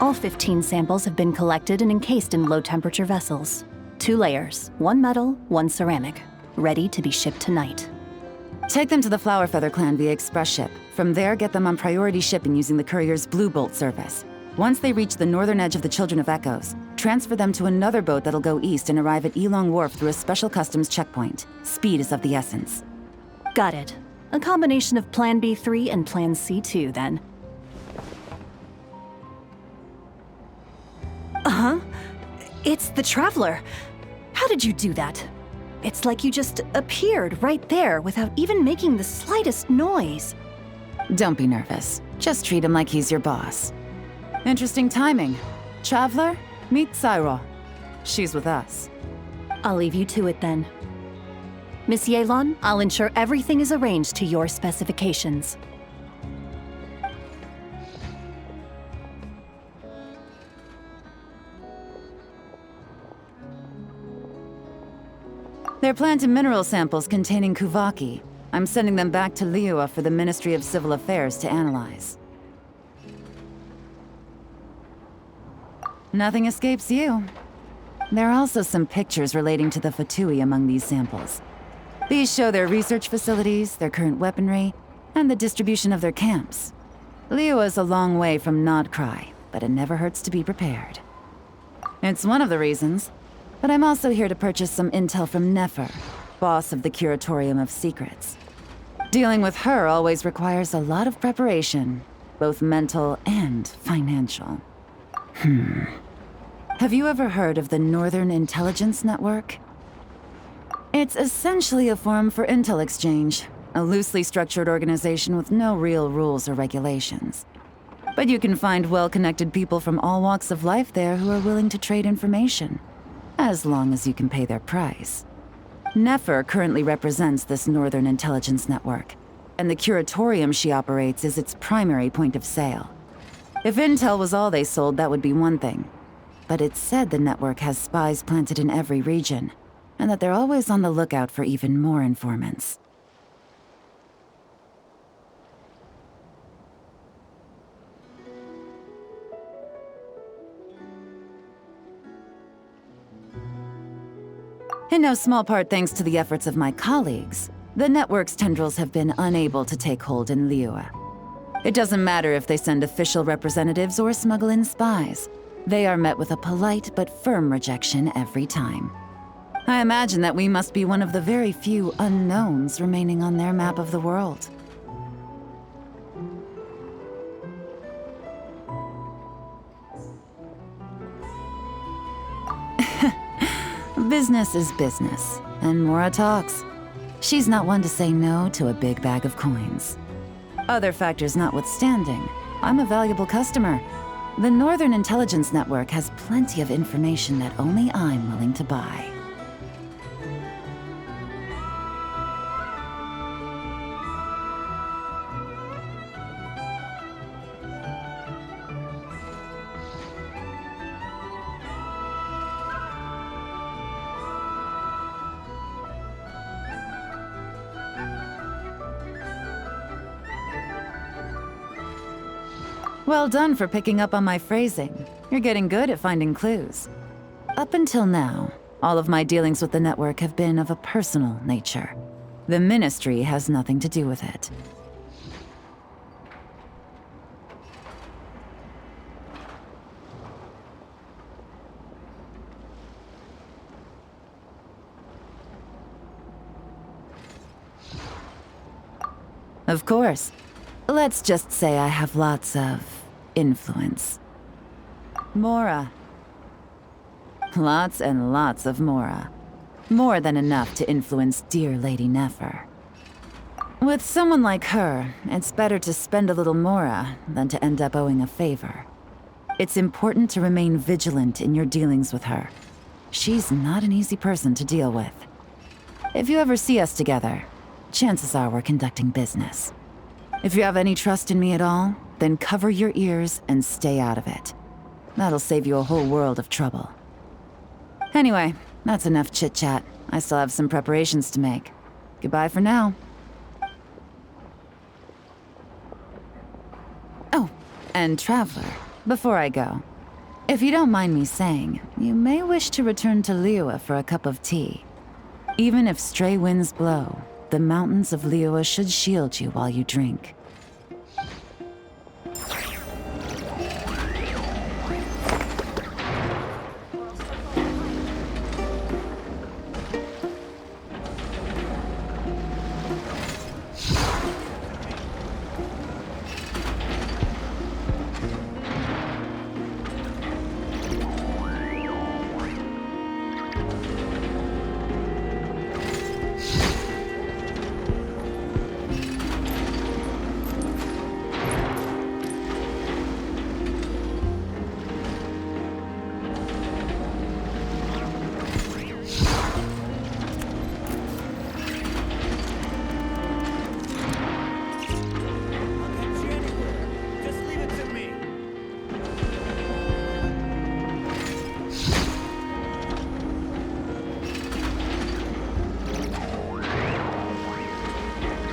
All 15 samples have been collected and encased in low-temperature vessels. 2 layers, 1 metal, 1 ceramic, ready to be shipped tonight. Take them to the Flower Feather Clan via express ship. From there, get them on priority shipping using the courier's Blue Bolt service. Once they reach the northern edge of the Children of Echoes, transfer them to another boat that'll go east and arrive at Elong Wharf through a special customs checkpoint. Speed is of the essence. Got it. A combination of Plan B3 and Plan C2, then. Uh-huh. It's the Traveler. How did you do that? It's like you just appeared right there without even making the slightest noise. Don't be nervous. Just treat him like he's your boss. Interesting timing. Traveler, meet Cyro. She's with us. I'll leave you to it then. Miss Yelan, I'll ensure everything is arranged to your specifications. They're plant and mineral samples containing Kuvaki. I'm sending them back to Liyue for the Ministry of Civil Affairs to analyze. Nothing escapes you. There are also some pictures relating to the Fatui among these samples. These show their research facilities, their current weaponry, and the distribution of their camps. Liyue is a long way from Nodcry, but it never hurts to be prepared. It's one of the reasons. But I'm also here to purchase some intel from Nefer, boss of the Curatorium of Secrets. Dealing with her always requires a lot of preparation, both mental and financial. Have you ever heard of the Northern Intelligence Network? It's essentially a forum for intel exchange, a loosely structured organization with no real rules or regulations. But you can find well-connected people from all walks of life there who are willing to trade information. As long as you can pay their price. Nefer currently represents this Northern Intelligence Network, and the Curatorium she operates is its primary point of sale. If intel was all they sold, that would be one thing. But it's said the network has spies planted in every region, and that they're always on the lookout for even more informants. In no small part thanks to the efforts of my colleagues, the network's tendrils have been unable to take hold in Liyue. It doesn't matter if they send official representatives or smuggle in spies. They are met with a polite but firm rejection every time. I imagine that we must be one of the very few unknowns remaining on their map of the world. Business is business, and Mora talks. She's not one to say no to a big bag of coins. Other factors notwithstanding, I'm a valuable customer. The Northern Intelligence Network has plenty of information that only I'm willing to buy. Well done for picking up on my phrasing. You're getting good at finding clues. Up until now, all of my dealings with the network have been of a personal nature. The Ministry has nothing to do with it. Of course. Let's just say I have lots of influence. Mora. Lots and lots of Mora. More than enough to influence dear Lady Nefer. With someone like her, it's better to spend a little Mora than to end up owing a favor. It's important to remain vigilant in your dealings with her. She's not an easy person to deal with. If you ever see us together, chances are we're conducting business. If you have any trust in me at all, then cover your ears and stay out of it. That'll save you a whole world of trouble. Anyway, that's enough chit-chat. I still have some preparations to make. Goodbye for now. Oh, and Traveler, before I go, if you don't mind me saying, you may wish to return to Liyue for a cup of tea. Even if stray winds blow, the mountains of Liyue should shield you while you drink.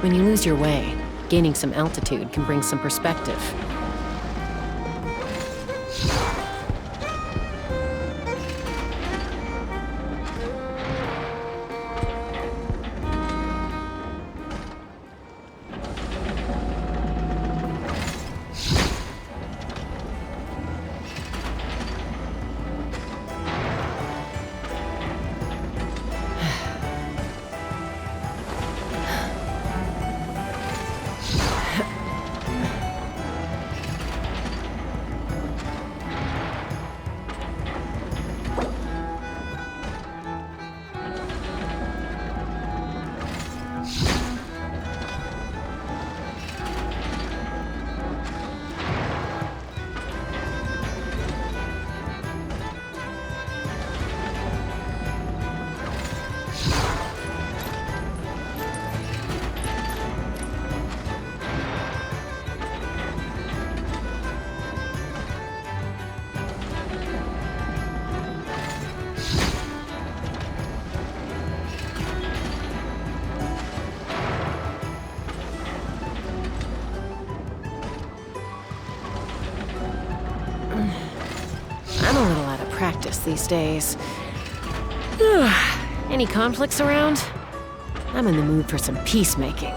When you lose your way, gaining some altitude can bring some perspective. I'm a little out of practice these days. Any conflicts around? I'm in the mood for some peacemaking.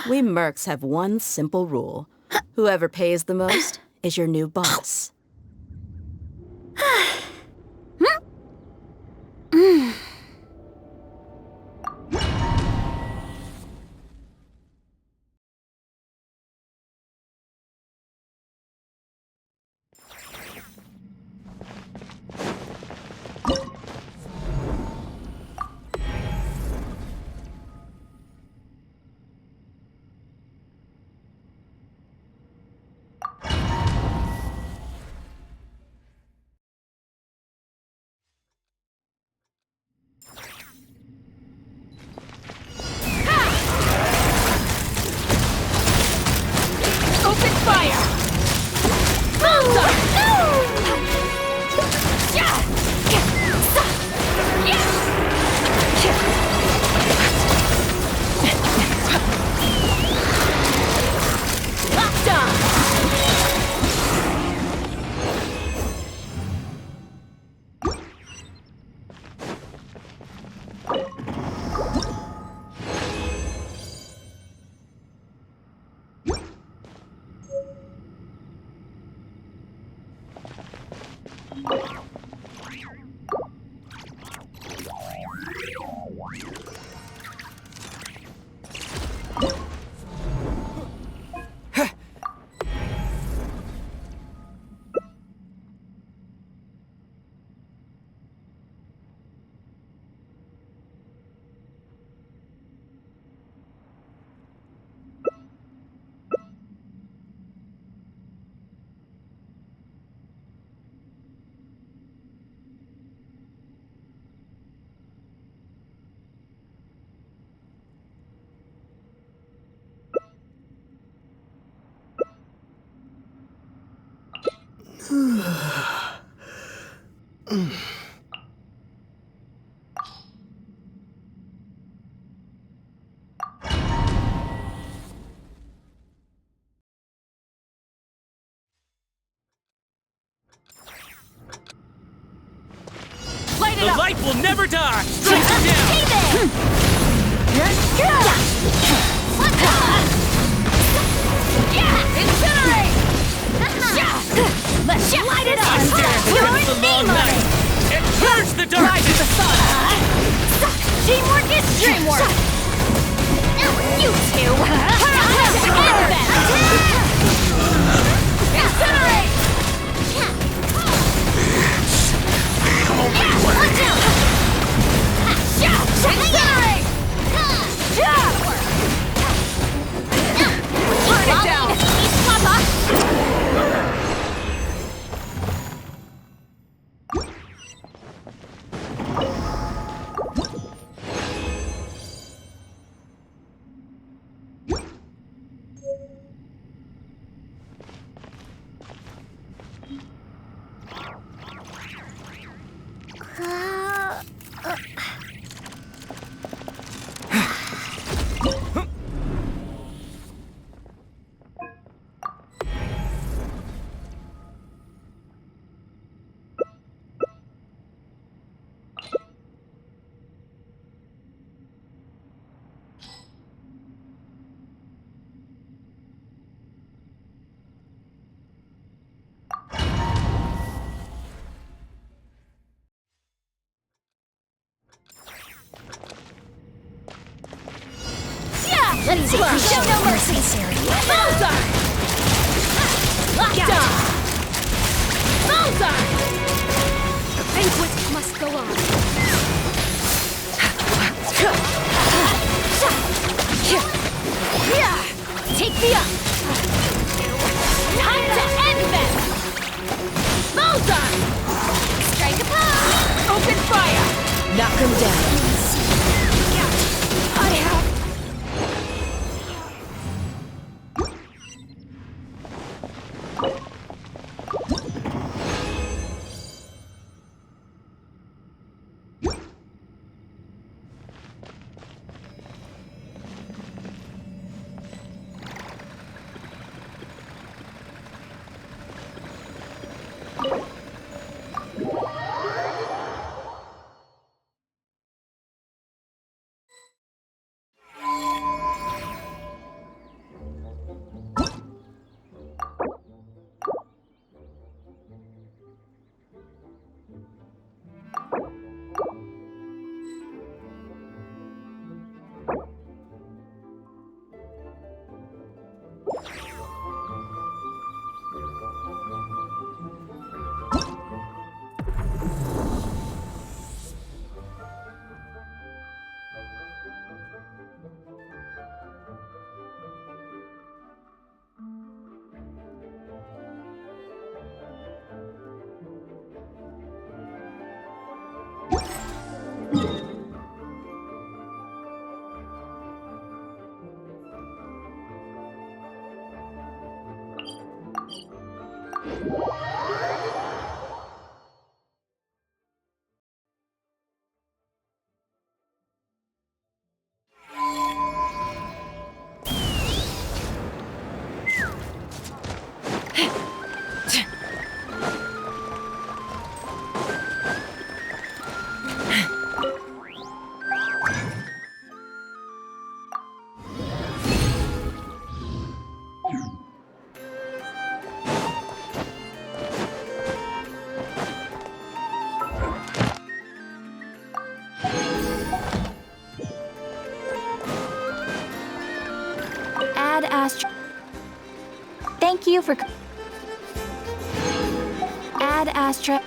We mercs have one simple rule. Whoever pays the most is your new boss. Open fire! Bullseye! Locked on! The light will never die! Strike her down! Incinerate! Let's light it up! It's the long night. And purge the darkness. Teamwork is dreamwork! You two! Time to end them! Incinerate! Watch out! Incinerate! Burn it down! Let's show no mercy! Bullseye! Locked on! Bullseye! The banquet must go on. Take me up! Time to end them! Bullseye! Strike a pose! Open fire! Knock him down. I have... Thank you for... Add Astra...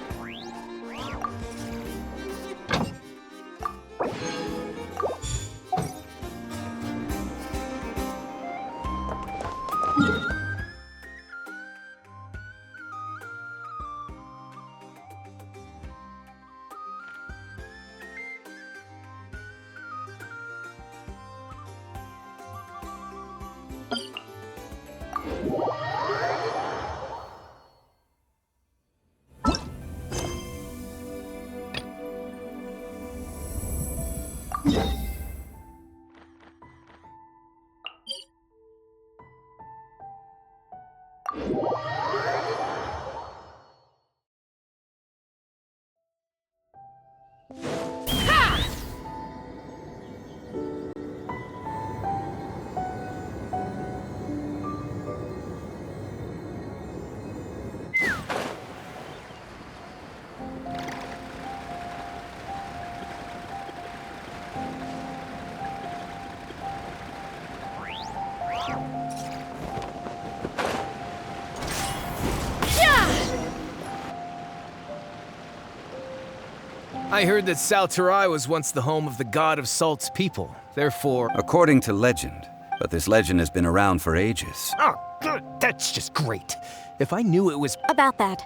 I heard that Salterai was once the home of the god of Salt's people. Therefore... According to legend. But this legend has been around for ages. Oh, good. That's just great. If I knew it was... About that,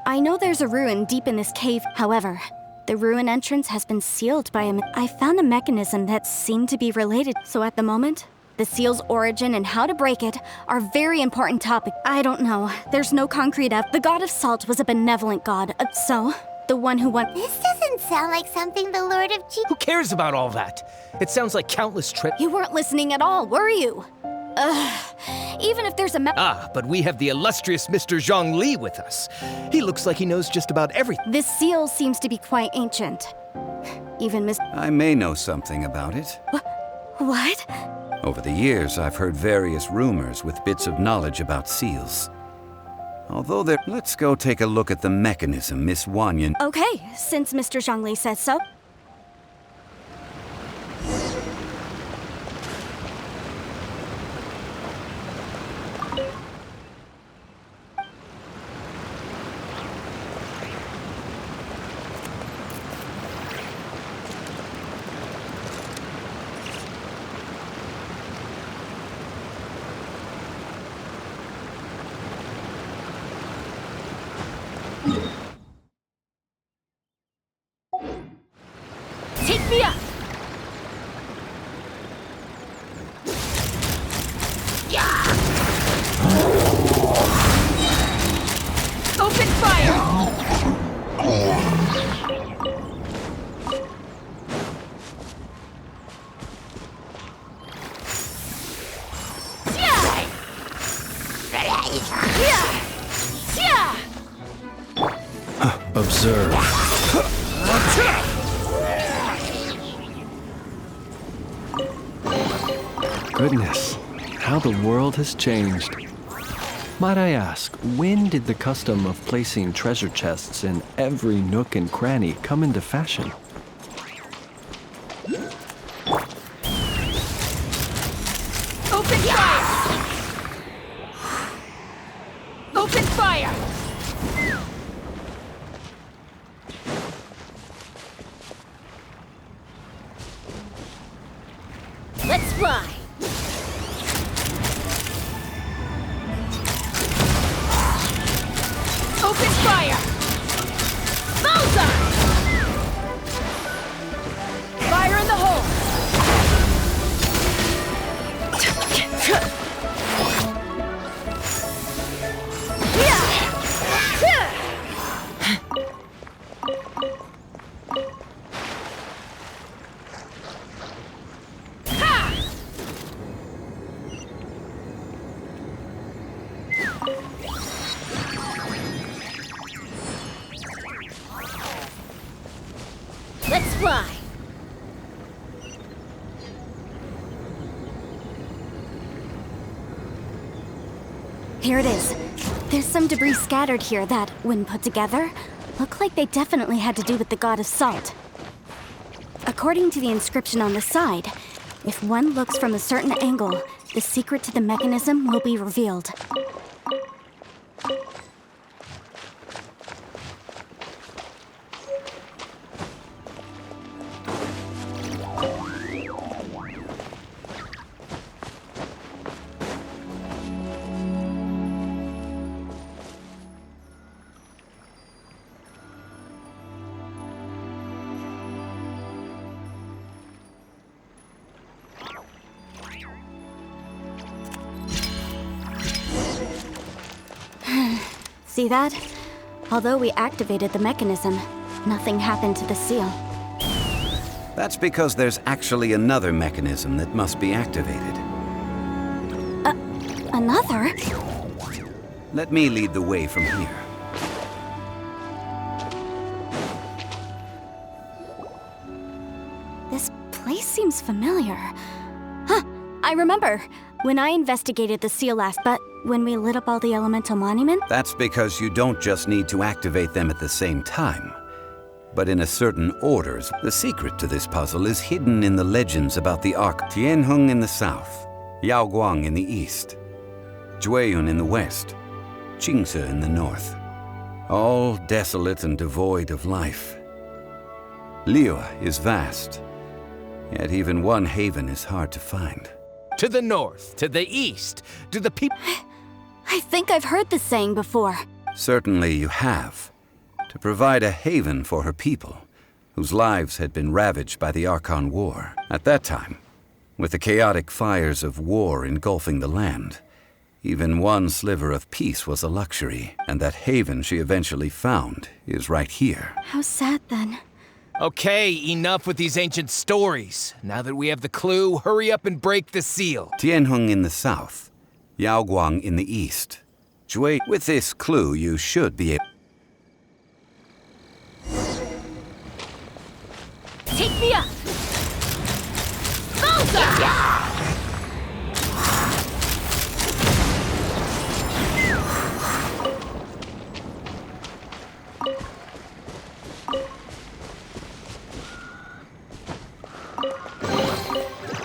I know there's a ruin deep in this cave. However, the ruin entrance has been sealed by I found a mechanism that seemed to be related. So at the moment, the seal's origin and how to break it are very important topics. I don't know. There's no concrete The god of Salt was a benevolent god. So, the one who went... This doesn't sound like something the Lord of G... Who cares about all that? It sounds like countless trips... You weren't listening at all, were you? Even if there's a but we have the illustrious Mr. Zhang Li with us. He looks like he knows just about everything. This seal seems to be quite ancient. Even I may know something about it. What? Over the years, I've heard various rumors with bits of knowledge about seals. Although let's go take a look at the mechanism Miss Wanyan... Okay, since Mr. Zhongli says so. Take me up! Open fire! Observe. Goodness, how the world has changed. Might I ask, when did the custom of placing treasure chests in every nook and cranny come into fashion? Open fire! Open fire! Let's fly! Open fire! Bullseye! Fire in the hole! Let's fly! Here it is. There's some debris scattered here that, when put together, look like they definitely had to do with the god of salt. According to the inscription on the side, if one looks from a certain angle, the secret to the mechanism will be revealed. See that? Although we activated the mechanism, nothing happened to the seal. That's because there's actually another mechanism that must be activated. Another? Let me lead the way from here. This place seems familiar. Huh, I remember. When I investigated the seal last, but when we lit up all the elemental monuments? That's because you don't just need to activate them at the same time, but in a certain orders. The secret to this puzzle is hidden in the legends about the Ark Tianheng in the south, Yaoguang in the east, Jueyun in the west, Qingse in the north. All desolate and devoid of life. Liyue is vast, yet even one haven is hard to find. To the north, to the east, do the people... I think I've heard this saying before. Certainly you have. To provide a haven for her people, whose lives had been ravaged by the Archon War. At that time, with the chaotic fires of war engulfing the land, even one sliver of peace was a luxury, and that haven she eventually found is right here. How sad then. Okay, enough with these ancient stories. Now that we have the clue, hurry up and break the seal. Tianheng in the south, Yaoguang in the east. Jue, with this clue, you should be able... Take me up! Bullseye!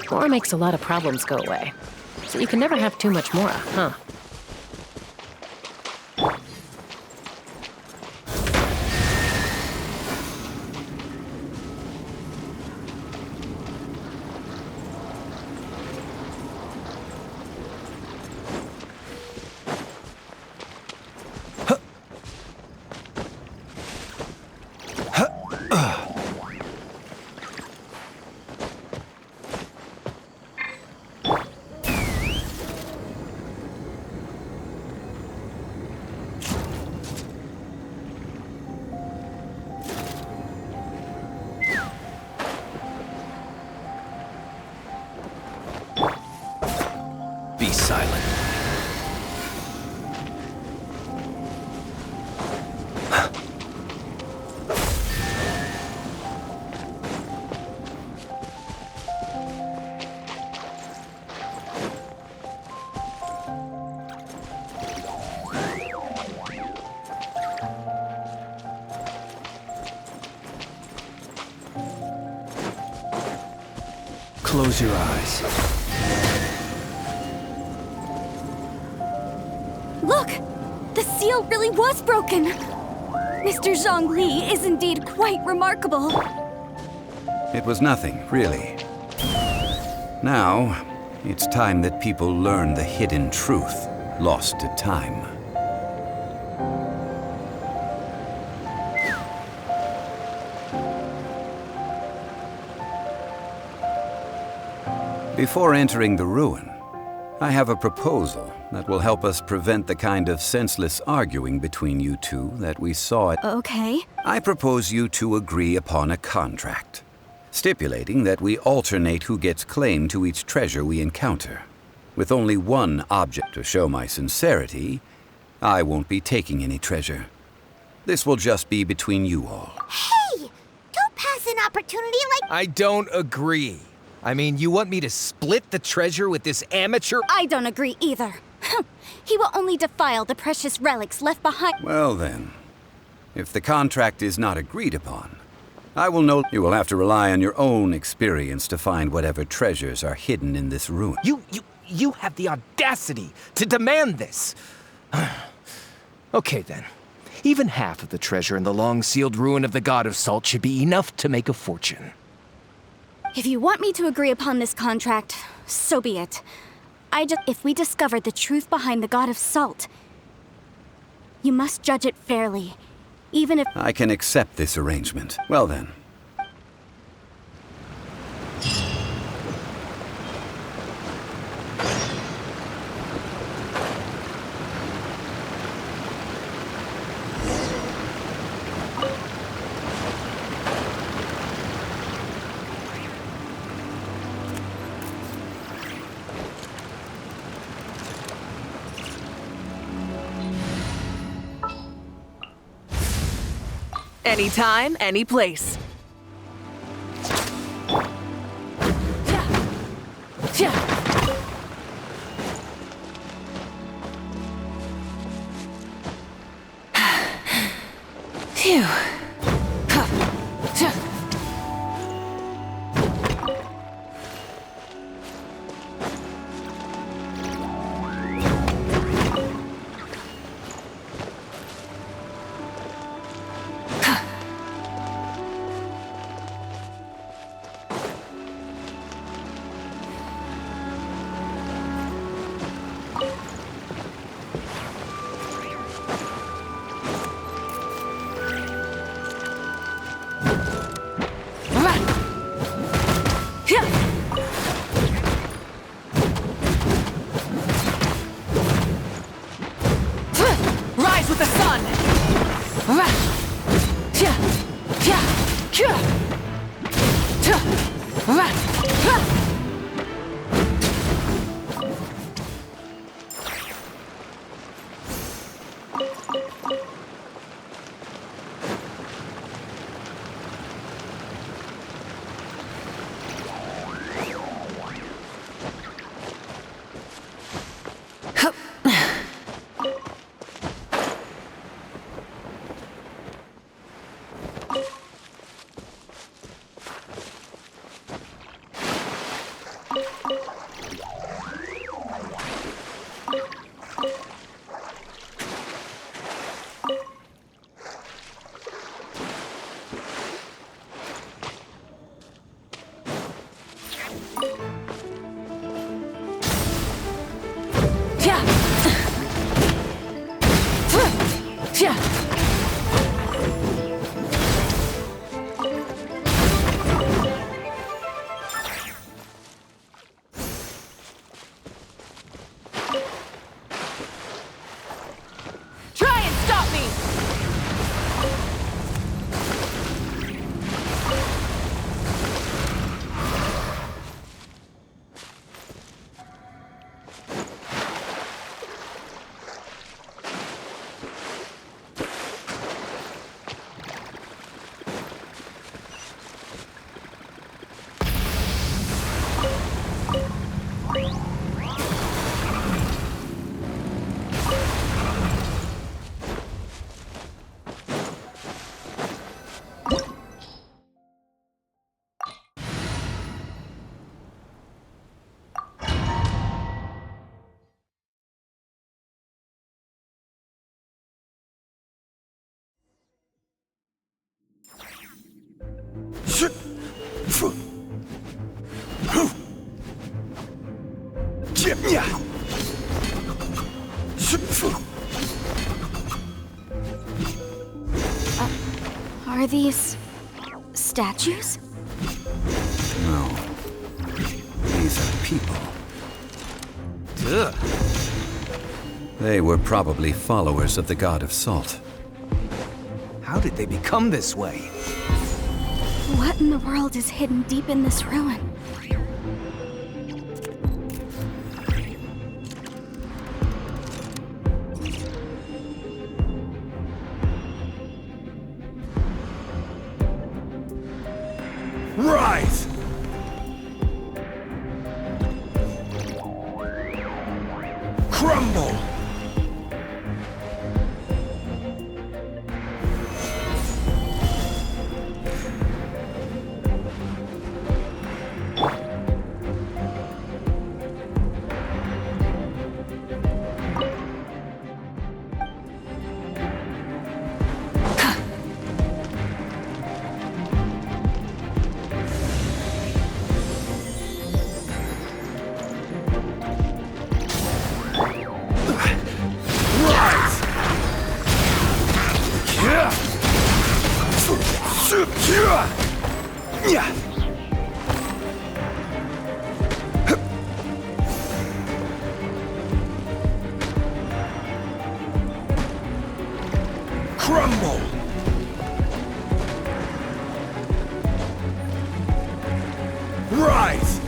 More makes a lot of problems go away. So you can never have too much Mora, huh? Be silent. Close your eyes. Look! The seal really was broken! Mr. Zhongli is indeed quite remarkable. It was nothing, really. Now, it's time that people learn the hidden truth, lost to time. Before entering the ruin, I have a proposal that will help us prevent the kind of senseless arguing between you two that we saw at... Okay. I propose you two agree upon a contract, stipulating that we alternate who gets claim to each treasure we encounter. With only one object to show my sincerity, I won't be taking any treasure. This will just be between you all. Hey! Don't pass an opportunity like... I don't agree. I mean, you want me to split the treasure with this amateur? I don't agree either. He will only defile the precious relics left behind. Well then, if the contract is not agreed upon, I will know you will have to rely on your own experience to find whatever treasures are hidden in this ruin. You have the audacity to demand this. Okay then. Even half of the treasure in the long-sealed ruin of the God of Salt should be enough to make a fortune. If you want me to agree upon this contract, so be it. If we discover the truth behind the God of Salt, you must judge it fairly, even if... I can accept this arrangement. Well then. Anytime, any place. Phew. Are these statues? No. These are people. Ugh. They were probably followers of the god of salt. How did they become this way? What in the world is hidden deep in this ruin? Rise! Crumble! Crumble! Rise!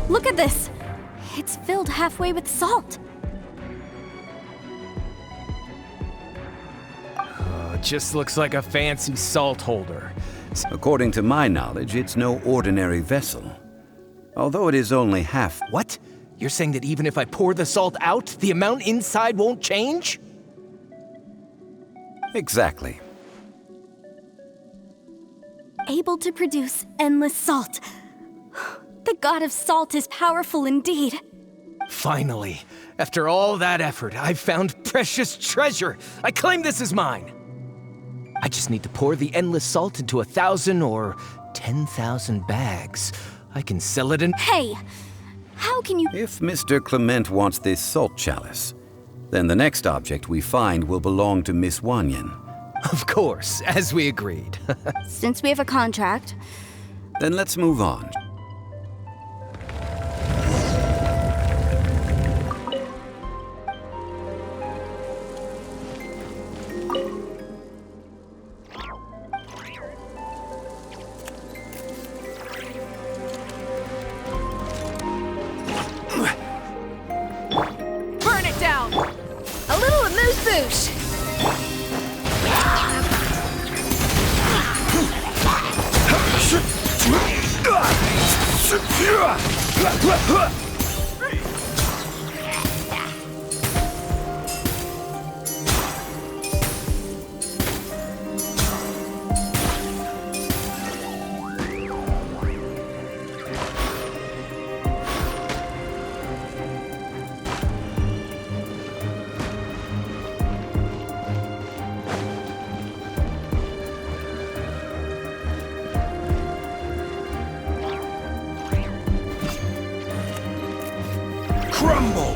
Look at this! It's filled halfway with salt. Just looks like a fancy salt holder. According to my knowledge, it's no ordinary vessel. Although it is only half... What? You're saying that even if I pour the salt out, the amount inside won't change? Exactly. Able to produce endless salt. The god of salt is powerful indeed. Finally, after all that effort, I've found precious treasure. I claim this as mine. I just need to pour the endless salt into 1,000 or 10,000 bags. I can sell it in... Hey! How can you... If Mr. Clement wants this salt chalice, then the next object we find will belong to Miss Wanyan. Of course, as we agreed. Since we have a contract... Then let's move on. Burn it down! A little amuse-bouche! Crumble!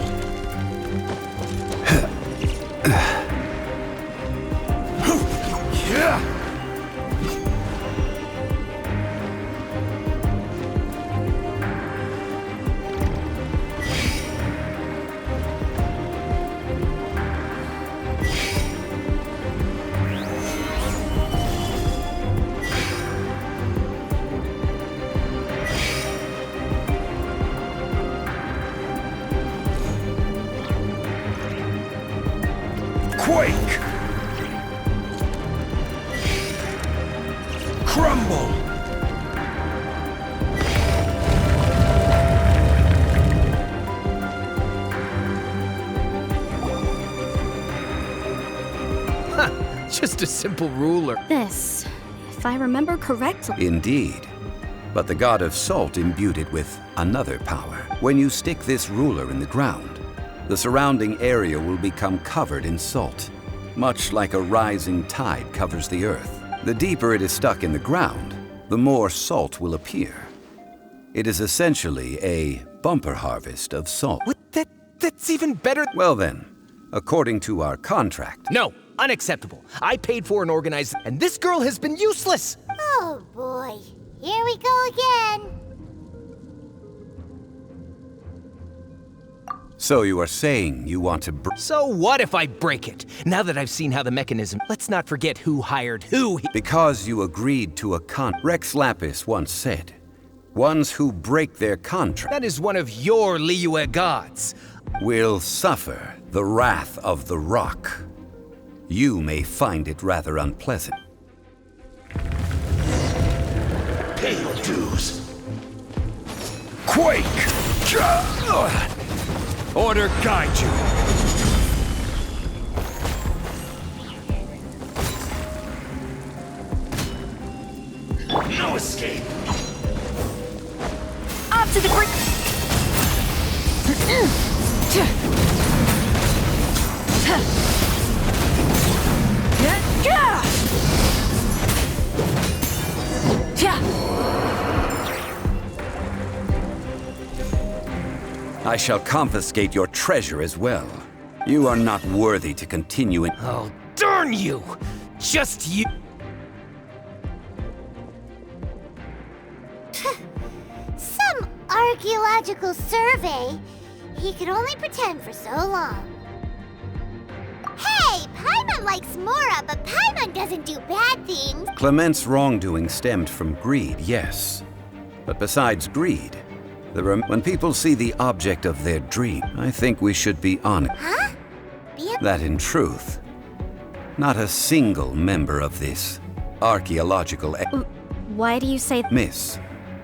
Quake! Crumble! Just a simple ruler. This, if I remember correctly... Indeed. But the god of salt imbued it with another power. When you stick this ruler in the ground, the surrounding area will become covered in salt, much like a rising tide covers the earth. The deeper it is stuck in the ground, the more salt will appear. It is essentially a bumper harvest of salt. What? That's even better. Well then, according to our contract. No, unacceptable. I paid for and organized, and this girl has been useless. Oh boy, here we go again. So you are saying you want to So what if I break it? Now that I've seen how the mechanism... Let's not forget who hired who. Because you agreed to a Rex Lapis once said, ones who break their contract... That is one of your Liyue gods. ...will suffer the wrath of the rock. You may find it rather unpleasant. Pay your dues. Quake! Order guide you. No escape. Up to the brink. I shall confiscate your treasure as well. You are not worthy to continue in... Oh, darn you! Just you... Some archaeological survey. He could only pretend for so long. Hey, Paimon likes Mora, but Paimon doesn't do bad things. Clement's wrongdoing stemmed from greed, yes. But besides greed, when people see the object of their dream, I think we should be honest. Huh? That in truth, not a single member of this archaeological... Why do you say... Miss,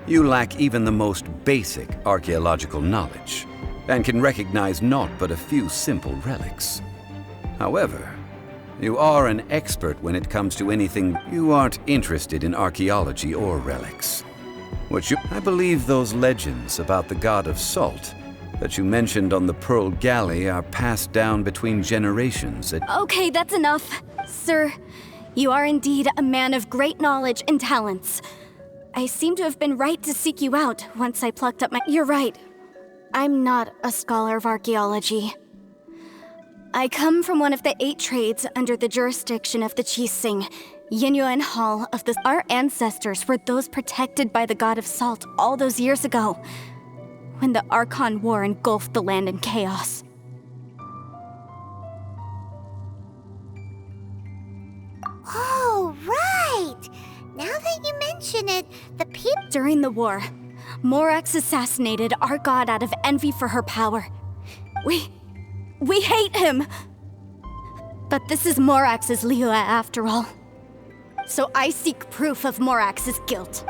you lack even the most basic archaeological knowledge, and can recognize naught but a few simple relics. However, you are an expert when it comes to anything. You aren't interested in archaeology or relics. I believe those legends about the god of salt that you mentioned on the Pearl Galley are passed down between generations. Okay, that's enough. Sir, you are indeed a man of great knowledge and talents. I seem to have been right to seek you out once I plucked up my... You're right. I'm not a scholar of archaeology. I come from one of the 8 trades under the jurisdiction of the Qixing, Yinyuan Hall of the... Our ancestors were those protected by the god of salt all those years ago, when the Archon War engulfed the land in chaos. Oh, right! Now that you mention it, the people... During the war, Morax assassinated our god out of envy for her power. We hate him! But this is Morax's Liyue after all. So I seek proof of Morax's guilt.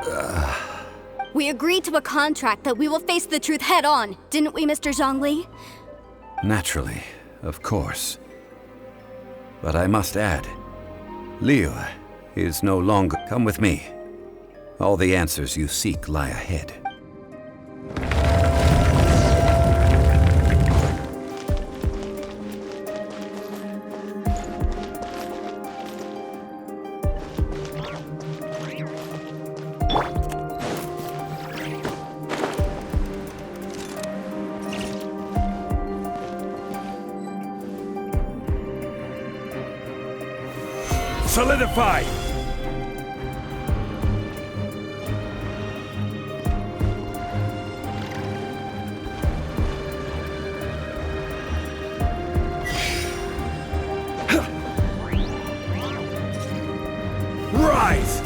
We agreed to a contract that we will face the truth head on, didn't we, Mr. Zhongli? Naturally, of course. But I must add, Liyue is no longer... Come with me. All the answers you seek lie ahead. Solidify! Rise!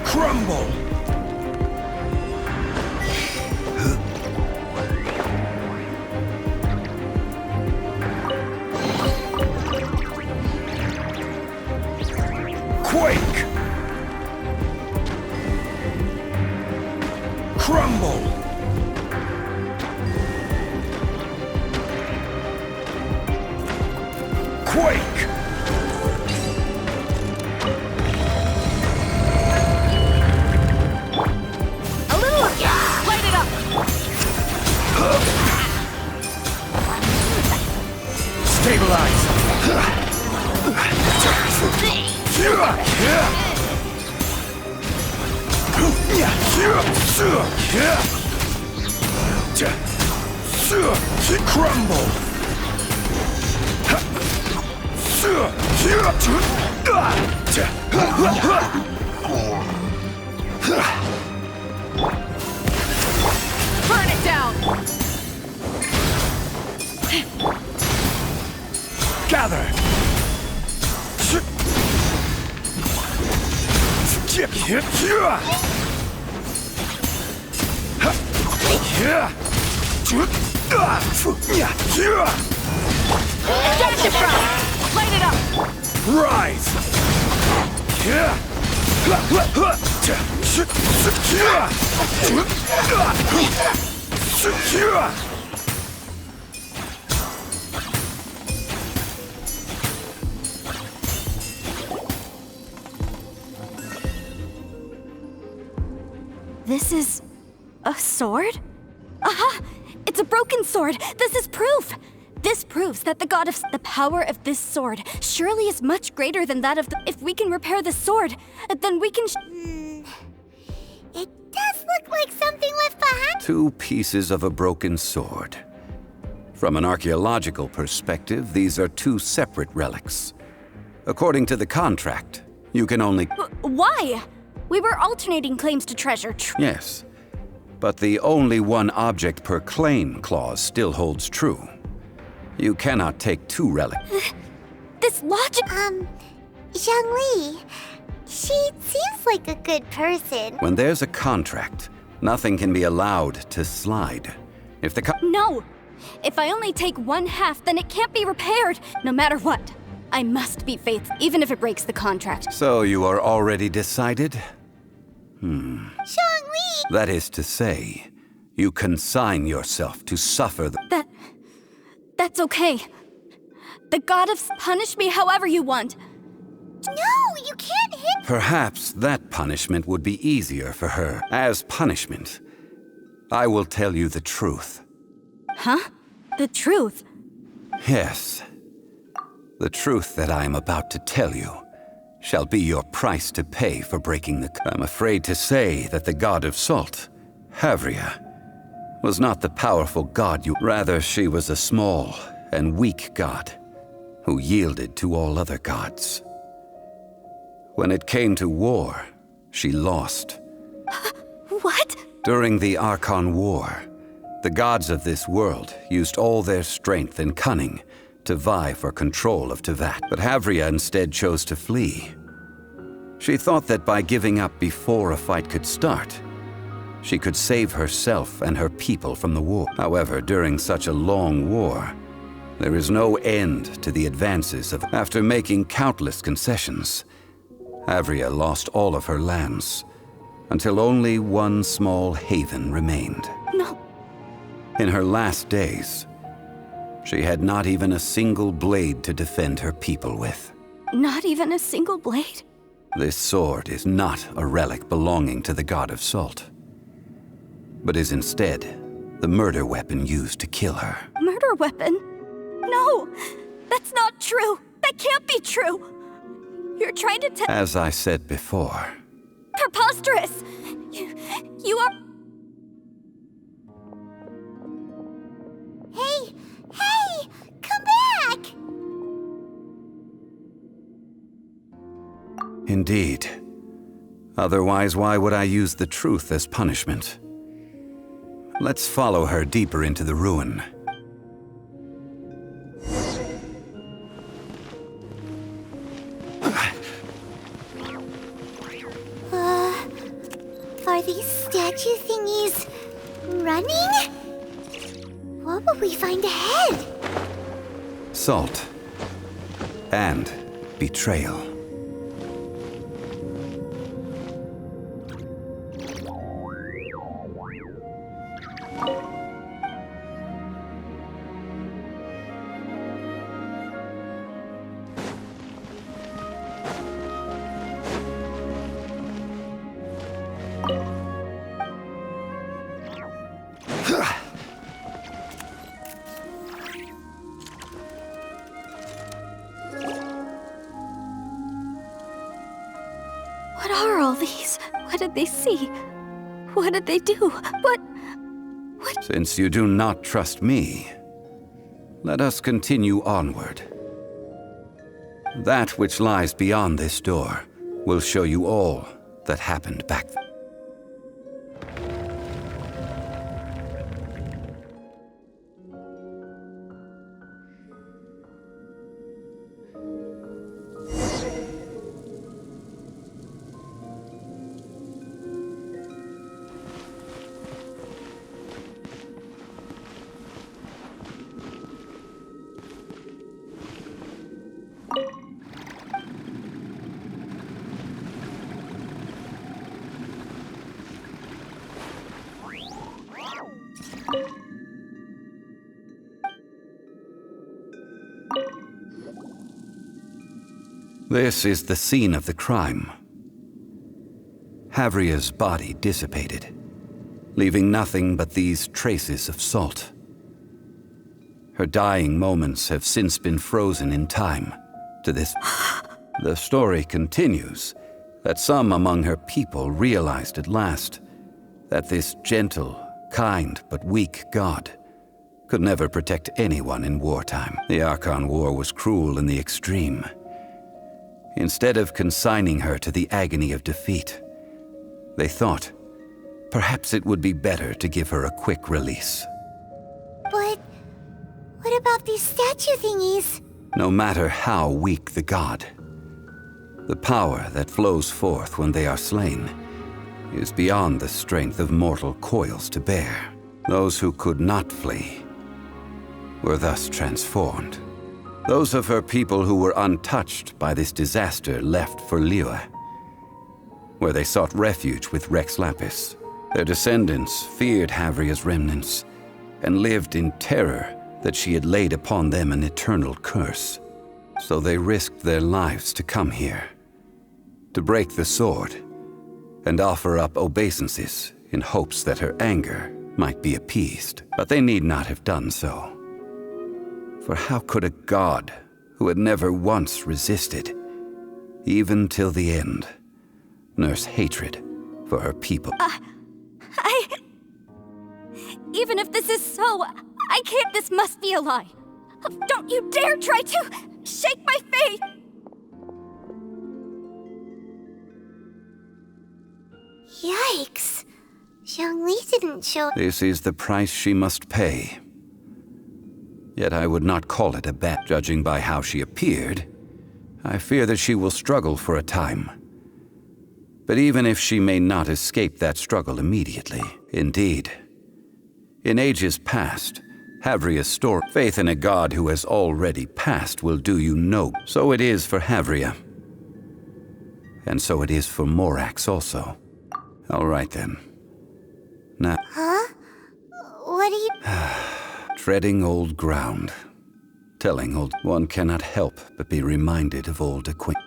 Crumble! Quake! Crumble! Quake! A little... Light it up! Stabilize! Crumble! Burn it down! Gather! Dash it from! Light it up! Rise! This is a sword? Aha! It's a broken sword! This is proof! This proves that the power of this sword surely is much greater than that of the. If we can repair this sword, then we can. It does look like something left behind. 2 pieces of a broken sword. From an archaeological perspective, these are 2 separate relics. According to the contract, you can only... Why? We were alternating claims to treasure. Yes, but the only 1 object per claim clause still holds true. You cannot take 2 relics. This logic... Zhangli, she seems like a good person. When there's a contract, nothing can be allowed to slide. If the No! If I only take 1/2, then it can't be repaired, no matter what. I must be faithful, even if it breaks the contract. So you are already decided? Zhangli! That is to say, you consign yourself to suffer the... That's okay. The god of punish me however you want. No, you can't hit... Perhaps that punishment would be easier for her. As punishment, I will tell you the truth. Huh? The truth? Yes. The truth that I am about to tell you shall be your price to pay for breaking the... I'm afraid to say that the god of salt, Havria, was not the powerful god you... Rather, she was a small and weak god who yielded to all other gods. When it came to war, she lost. What? During the Archon War, the gods of this world used all their strength and cunning to vie for control of Tevat. But Havria instead chose to flee. She thought that by giving up before a fight could start, she could save herself and her people from the war. However, during such a long war, there is no end to the advances of... After making countless concessions, Havria lost all of her lands, until only 1 small haven remained. No. In her last days, she had not even a single blade to defend her people with. Not even a single blade? This sword is not a relic belonging to the god of salt, but is instead the murder weapon used to kill her. Murder weapon? No! That's not true! That can't be true! You're trying to tell— As I said before... Preposterous! You are— Hey! Hey! Come back! Indeed. Otherwise, why would I use the truth as punishment? Let's follow her deeper into the ruin. Are these statue thingies running? What will we find ahead? Salt. And betrayal. What are all these? What did they see? What did they do? What? Since you do not trust me, let us continue onward. That which lies beyond this door will show you all that happened back then. This is the scene of the crime. Havria's body dissipated, leaving nothing but these traces of salt. Her dying moments have since been frozen in time to this. The story continues that some among her people realized at last that this gentle, kind, but weak god could never protect anyone in wartime. The Archon War was cruel in the extreme. Instead of consigning her to the agony of defeat, they thought perhaps it would be better to give her a quick release. But what about these statue thingies? No matter how weak the god, the power that flows forth when they are slain is beyond the strength of mortal coils to bear. Those who could not flee were thus transformed. Those of her people who were untouched by this disaster left for Liyue, where they sought refuge with Rex Lapis. Their descendants feared Havria's remnants and lived in terror that she had laid upon them an eternal curse. So they risked their lives to come here, to break the sword and offer up obeisances in hopes that her anger might be appeased. But they need not have done so. For how could a god who had never once resisted, even till the end, nurse hatred for her people? Even if this is so, I can't. This must be a lie. Don't you dare try to shake my faith! Yikes. Zhongli didn't show. This is the price she must pay. Yet I would not call it a bet. Judging by how she appeared, I fear that she will struggle for a time. But even if she may not escape that struggle immediately, indeed, in ages past, Havria's story, faith in a god who has already passed will do you no. So it is for Havria. And so it is for Morax also. All right then. Now... Huh? What are you... Treading old ground. Telling old... One cannot help but be reminded of old acquaintances.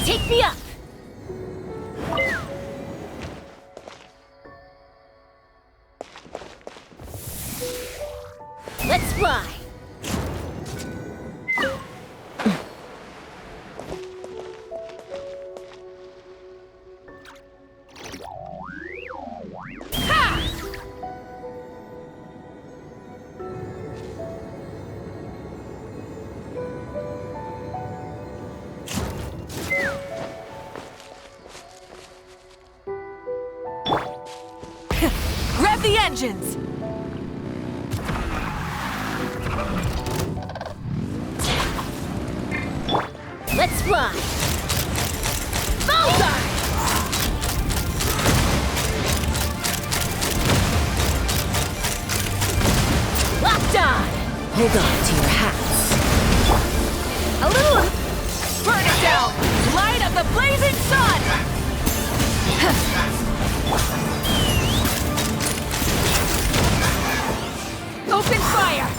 Take me up! Let's fly! Grab the engines! Let's fly! Hold on to your hats. A little... Burn it down! Light of the blazing sun! Open fire!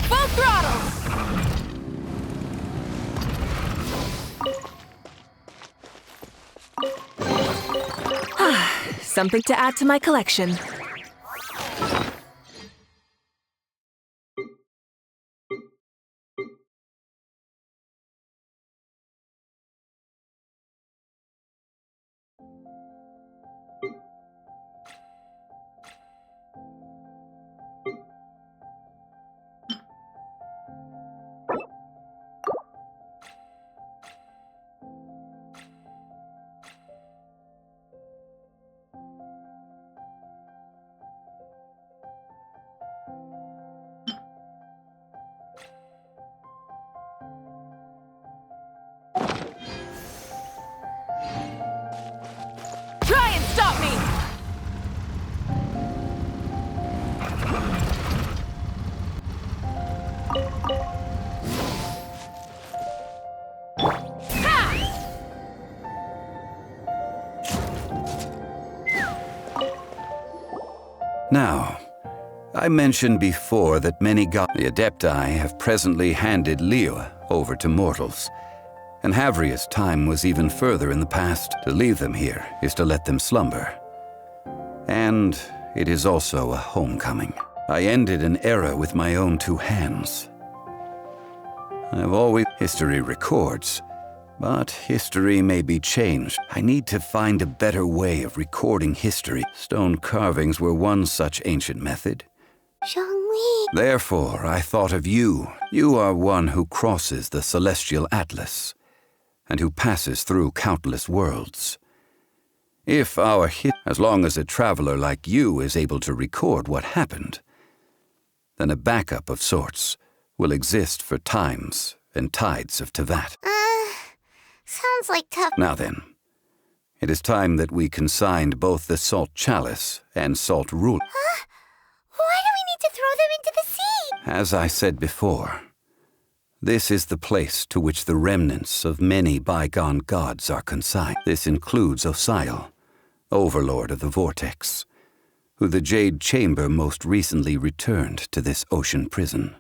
Full throttle! Something to add to my collection. Try and stop me! Now, I mentioned before that many the Adepti have presently handed Liyue over to mortals, and Havria's time was even further in the past. To leave them here is to let them slumber. And it is also a homecoming. I ended an era with my own two hands. I've always... History records, but history may be changed. I need to find a better way of recording history. Stone carvings were one such ancient method. Zhongli. Therefore, I thought of you. You are one who crosses the celestial atlas, and who passes through countless worlds. If our as long as a traveler like you is able to record what happened, then a backup of sorts will exist for times and tides of Teyvat. Sounds like tough. Now then, it is time that we consigned both the Salt Chalice and Salt Ruler. Huh? Why do we need to throw them into the sea? As I said before, this is the place to which the remnants of many bygone gods are consigned. This includes Osial, overlord of the Vortex, who the Jade Chamber most recently returned to this ocean prison.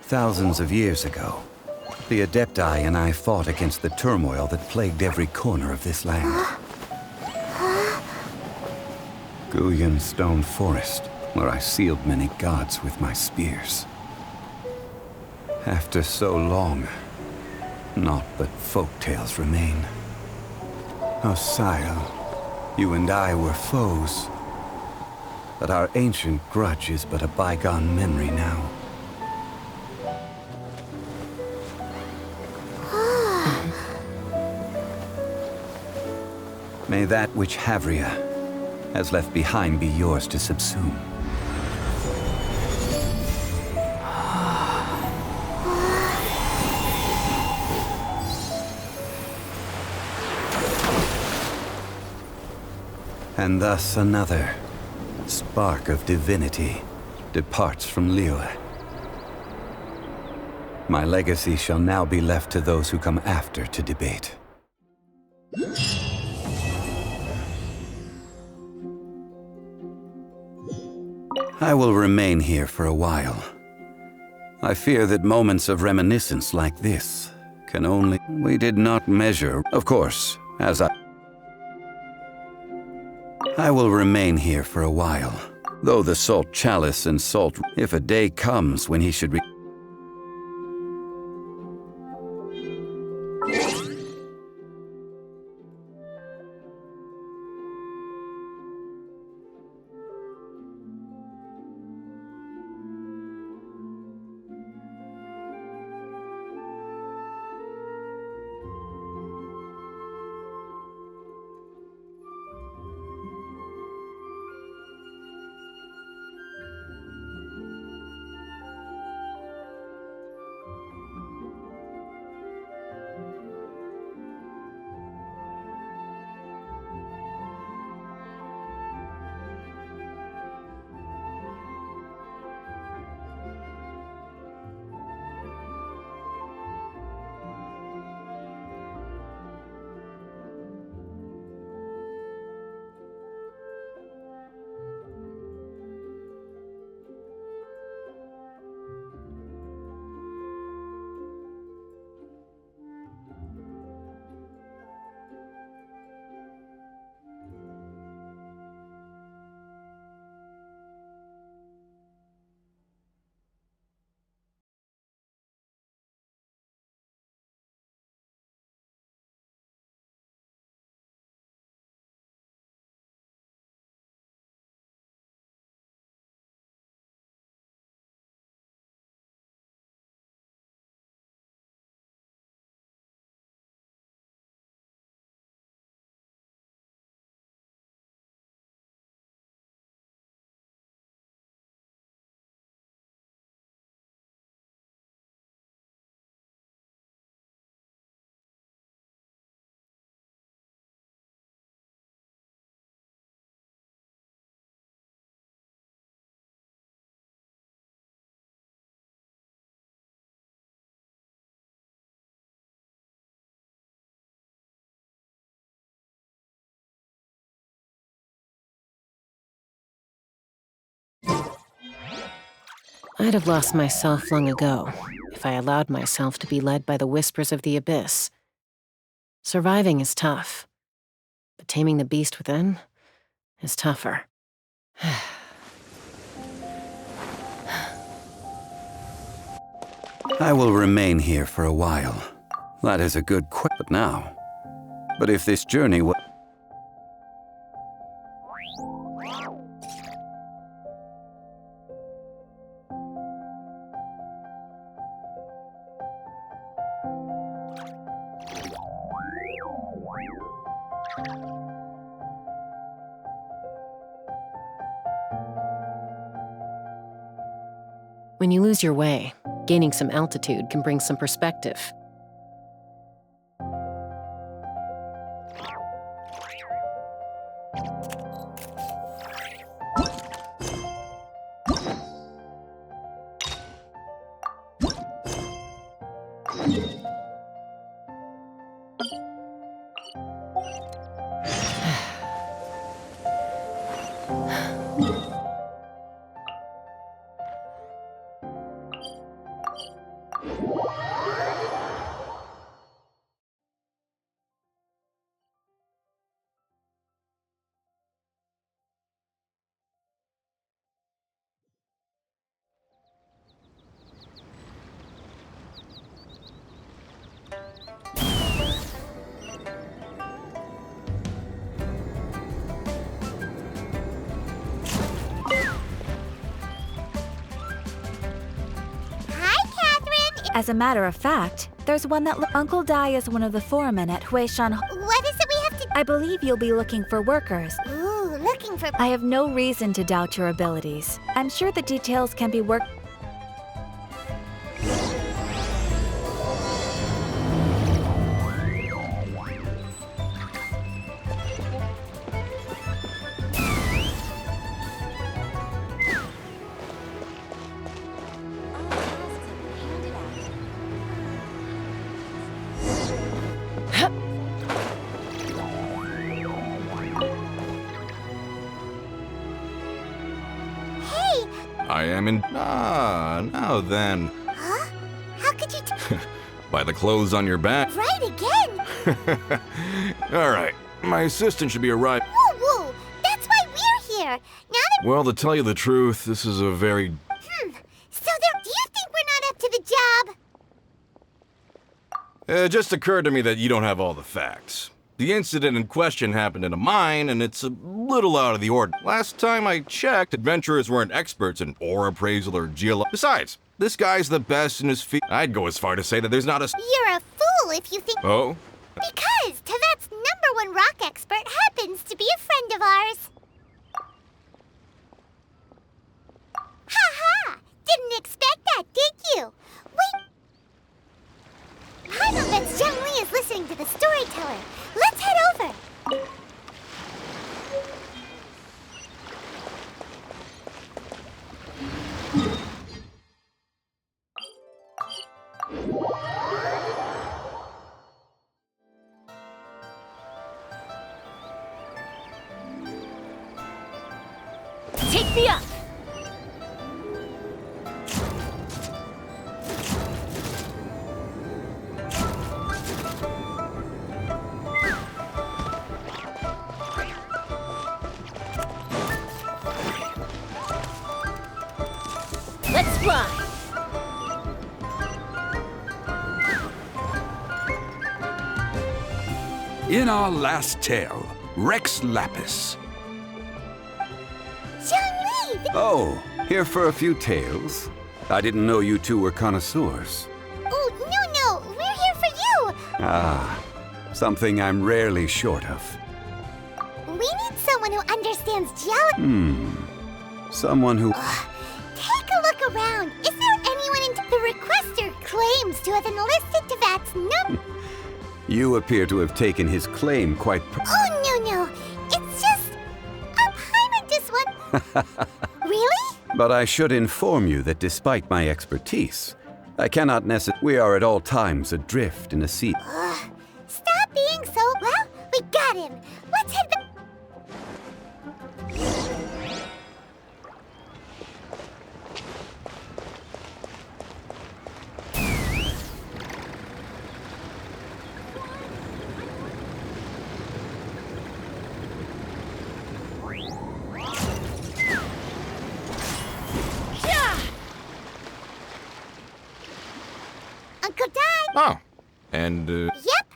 Thousands of years ago, the Adepti and I fought against the turmoil that plagued every corner of this land. Guyan Stone Forest, where I sealed many gods with my spears. After so long, naught but folk tales remain. Osile, you and I were foes, but our ancient grudge is but a bygone memory now. May that which Havria has left behind be yours to subsume. And thus another spark of divinity departs from Liyue. My legacy shall now be left to those who come after to debate. I will remain here for a while. I fear that moments of reminiscence like this can only... We did not measure, of course, as I will remain here for a while, though the salt chalice and salt... If a day comes when he should I'd have lost myself long ago if I allowed myself to be led by the whispers of the abyss. Surviving is tough, but taming the beast within is tougher. I will remain here for a while. That is a good but now. But if this journey was... When you lose your way, gaining some altitude can bring some perspective. As a matter of fact, there's one that Uncle Dai is one of the foremen at Huishan. What is it we have to... I believe you'll be looking for workers. Ooh, looking for... I have no reason to doubt your abilities. I'm sure the details can be worked... I am in... Ah, now then. Huh? How could you... By the clothes on your back. Right again? All right, my assistant should be arrived. Woo woo! That's why we're here! Now that... Well, to tell you the truth, this is a very... So there... Do you think we're not up to the job? It just occurred to me that you don't have all the facts. The incident in question happened in a mine, and it's a little out of the ordinary. Last time I checked, adventurers weren't experts in ore appraisal or geology. Besides, this guy's the best in his field. I'd go as far to say that there's not a... You're a fool if you think... Oh? Because Tevat's #1 rock expert happens to be a friend of ours. Ha-ha! Didn't expect that, did you? Wait... Paimon bets Zhang Li is listening to the storyteller. Let's head over. Take me up! Let's fly! In our last tale, Rex Lapis. Zhang Li! Oh, here for a few tales? I didn't know you two were connoisseurs. Oh, no, we're here for you! Ah, something I'm rarely short of. We need someone who understands geology. Someone who... Take a look around. Is there anyone in... The requester claims to have enlisted Tevat's number... You appear to have taken his claim quite... Oh, no. It's just... Paimon just want... Really? But I should inform you that despite my expertise, I cannot necessarily... We are at all times adrift in a sea... Stop being so... Well, we got him. Let's head back... Uncle Dai! Oh, and, Yep,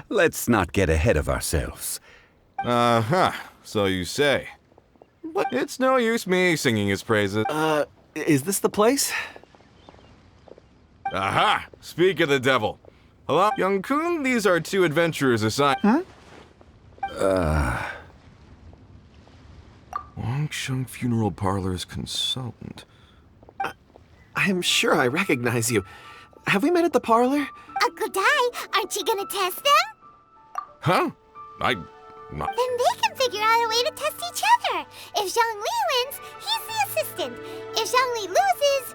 Let's not get ahead of ourselves. Uh-huh, so you say. But it's no use me singing his praises. Is this the place? Aha! Speak of the devil. Hello? Young Kun, these are 2 adventurers assigned. Wangsheng Funeral Parlor's consultant. I'm sure I recognize you. Have we met at the parlor? Uncle Dai, aren't you gonna test them? Huh? Not... Then they can figure out a way to test each other. If Zhang Li wins, he's the assistant. If Zhang Li loses...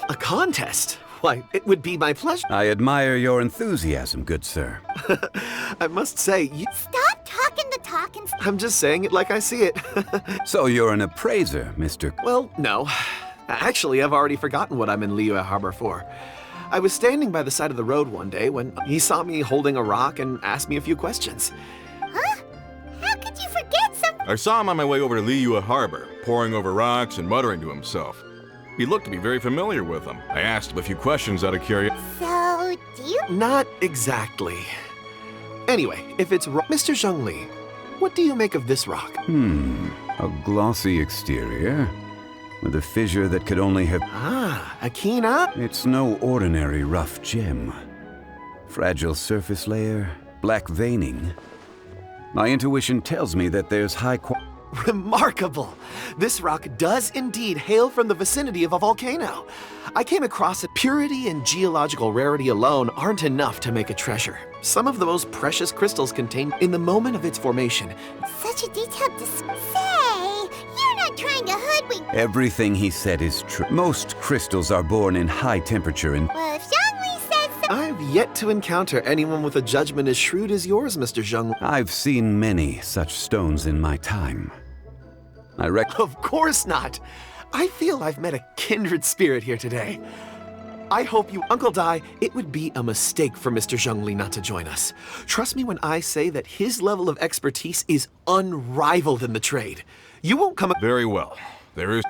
A contest? Why, it would be my pleasure. I admire your enthusiasm, good sir. I must say, you... Stop talking the talk and... I'm just saying it like I see it. So you're an appraiser, Mr. Well, no. Actually, I've already forgotten what I'm in Liyue Harbor for. I was standing by the side of the road one day when he saw me holding a rock and asked me a few questions. Huh? How could you forget something? I saw him on my way over to Liyue Harbor, poring over rocks and muttering to himself. He looked to be very familiar with them. I asked him a few questions out of curiosity. So, do you? Not exactly. Anyway, if it's Mr. Zhongli, what do you make of this rock? A glossy exterior, with a fissure that could only have... Ah, a keen eye? It's no ordinary rough gem. Fragile surface layer, black veining. My intuition tells me that there's high quality... Remarkable! This rock does indeed hail from the vicinity of a volcano. I came across it. Purity and geological rarity alone aren't enough to make a treasure. Some of the most precious crystals contained in the moment of its formation. Such a detailed Say, you're not trying to hoodwink. Everything he said is true. Most crystals are born in high temperature and... Well, if Zhongli says so... I've yet to encounter anyone with a judgment as shrewd as yours, Mr. Zhongli. I've seen many such stones in my time. Of course not! I feel I've met a kindred spirit here today. I hope you... Uncle Dai, it would be a mistake for Mr. Zhongli not to join us. Trust me when I say that his level of expertise is unrivaled in the trade. You won't come... Very well. There is...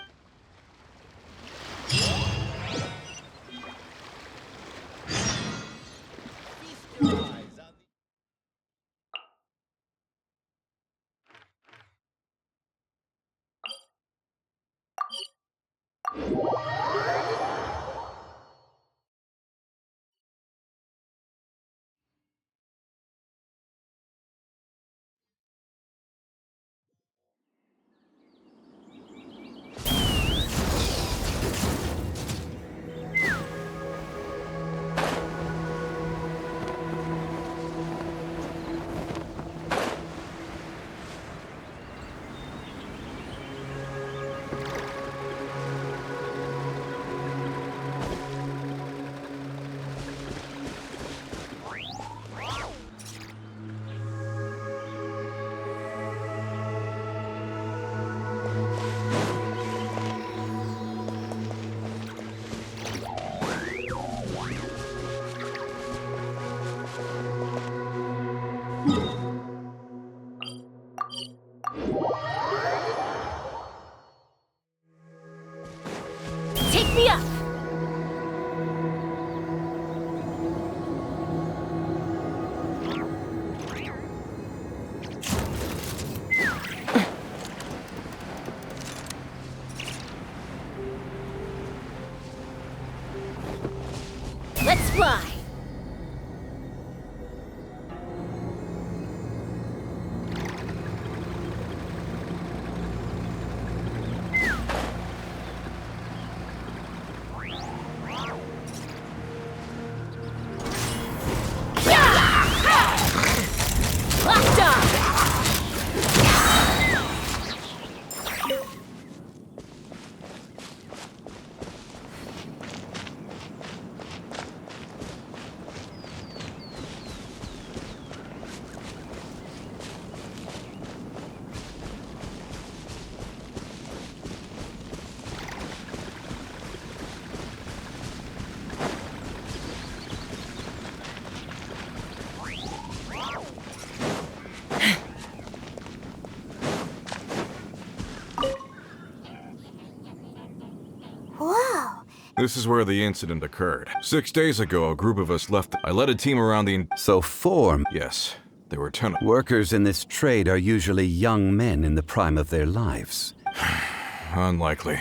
Take me up! Let's fly! Locked on! Whoa! This is where the incident occurred. 6 days ago, a group of us left. I led a team around the... So 4... Yes, there were 10 of... Workers in this trade are usually young men in the prime of their lives. Unlikely.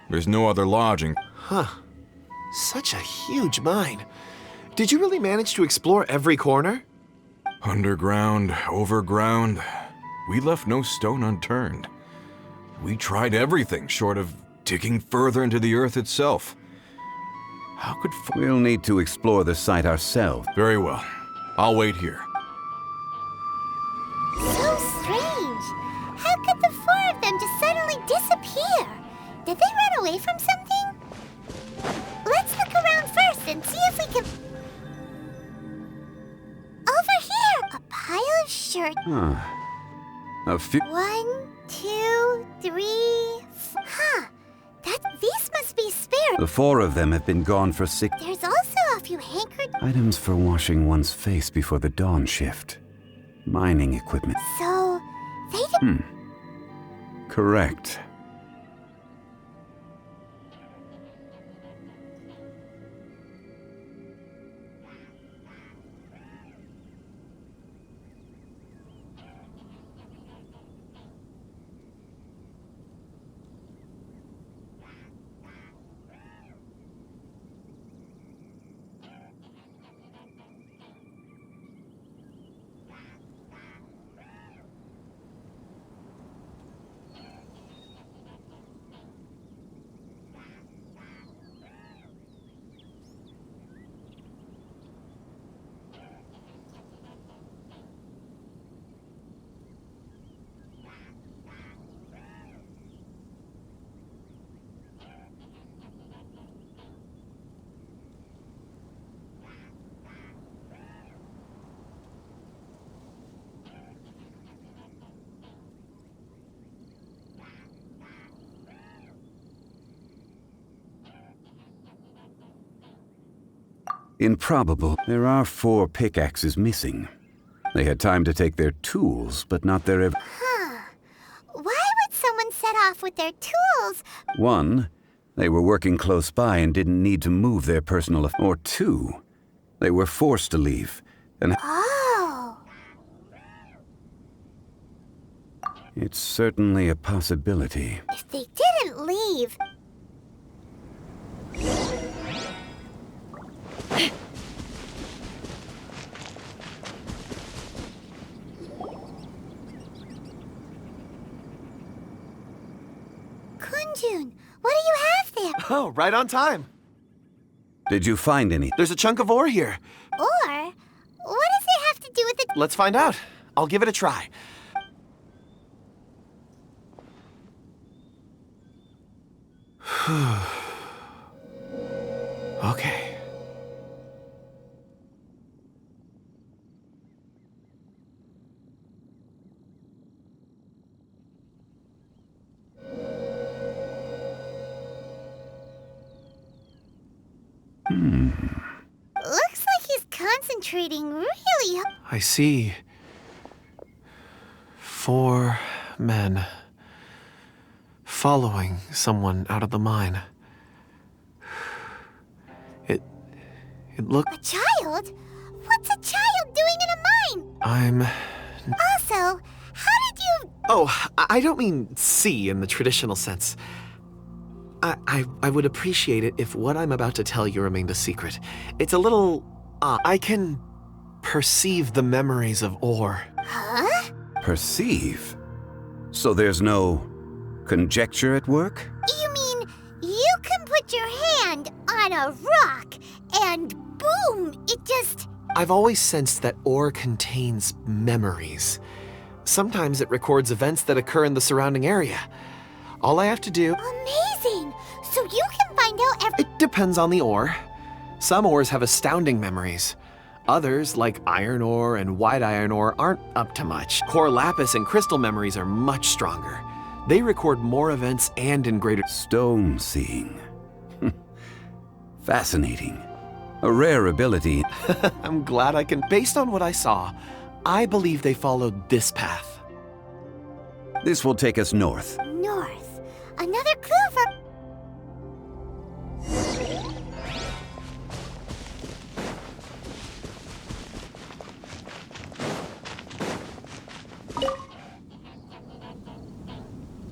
There's no other lodging. Huh. Such a huge mine. Did you really manage to explore every corner? Underground, overground. We left no stone unturned. We tried everything short of digging further into the earth itself. How could... We'll need to explore the site ourselves. Very well. I'll wait here. So strange. How could the 4 of them just suddenly disappear? Did they run away from something? Let's look around first and see if we can... Over here! A pile of shirts. Huh. A few... 1, 2, 3... Huh. These must be The 4 of them have been gone for 6. There's also a few handkerchiefs. Items for washing one's face before the dawn shift. Mining equipment. So, they did. Correct. Improbable. There are 4 pickaxes missing. They had time to take their tools, but not their Huh. Why would someone set off with their tools? 1, they were working close by and didn't need to move their personal or 2, they were forced to leave. And Oh. it's certainly a possibility. If they didn't leave. Kunjun, what do you have there? Oh, right on time. Did you find any? There's a chunk of ore here. Or, what does it have to do with it? Let's find out. I'll give it a try. Okay. Looks like he's concentrating really hard. I see 4 men following someone out of the mine. It looked... A child? What's a child doing in a mine? I'm... Also, how did you... Oh, I don't mean see in the traditional sense. I would appreciate it if what I'm about to tell you remained a secret. It's a little... I can perceive the memories of ore. Huh? Perceive? So there's no conjecture at work? You mean you can put your hand on a rock and boom, it just... I've always sensed that ore contains memories. Sometimes it records events that occur in the surrounding area. All I have to do... Amazing! So you can find out every... It depends on the ore. Some ores have astounding memories. Others, like iron ore and white iron ore, aren't up to much. Core lapis and crystal memories are much stronger. They record more events and in greater... Stone seeing. Fascinating. A rare ability. I'm glad I can... Based on what I saw, I believe they followed this path. This will take us north. North. Another clue for...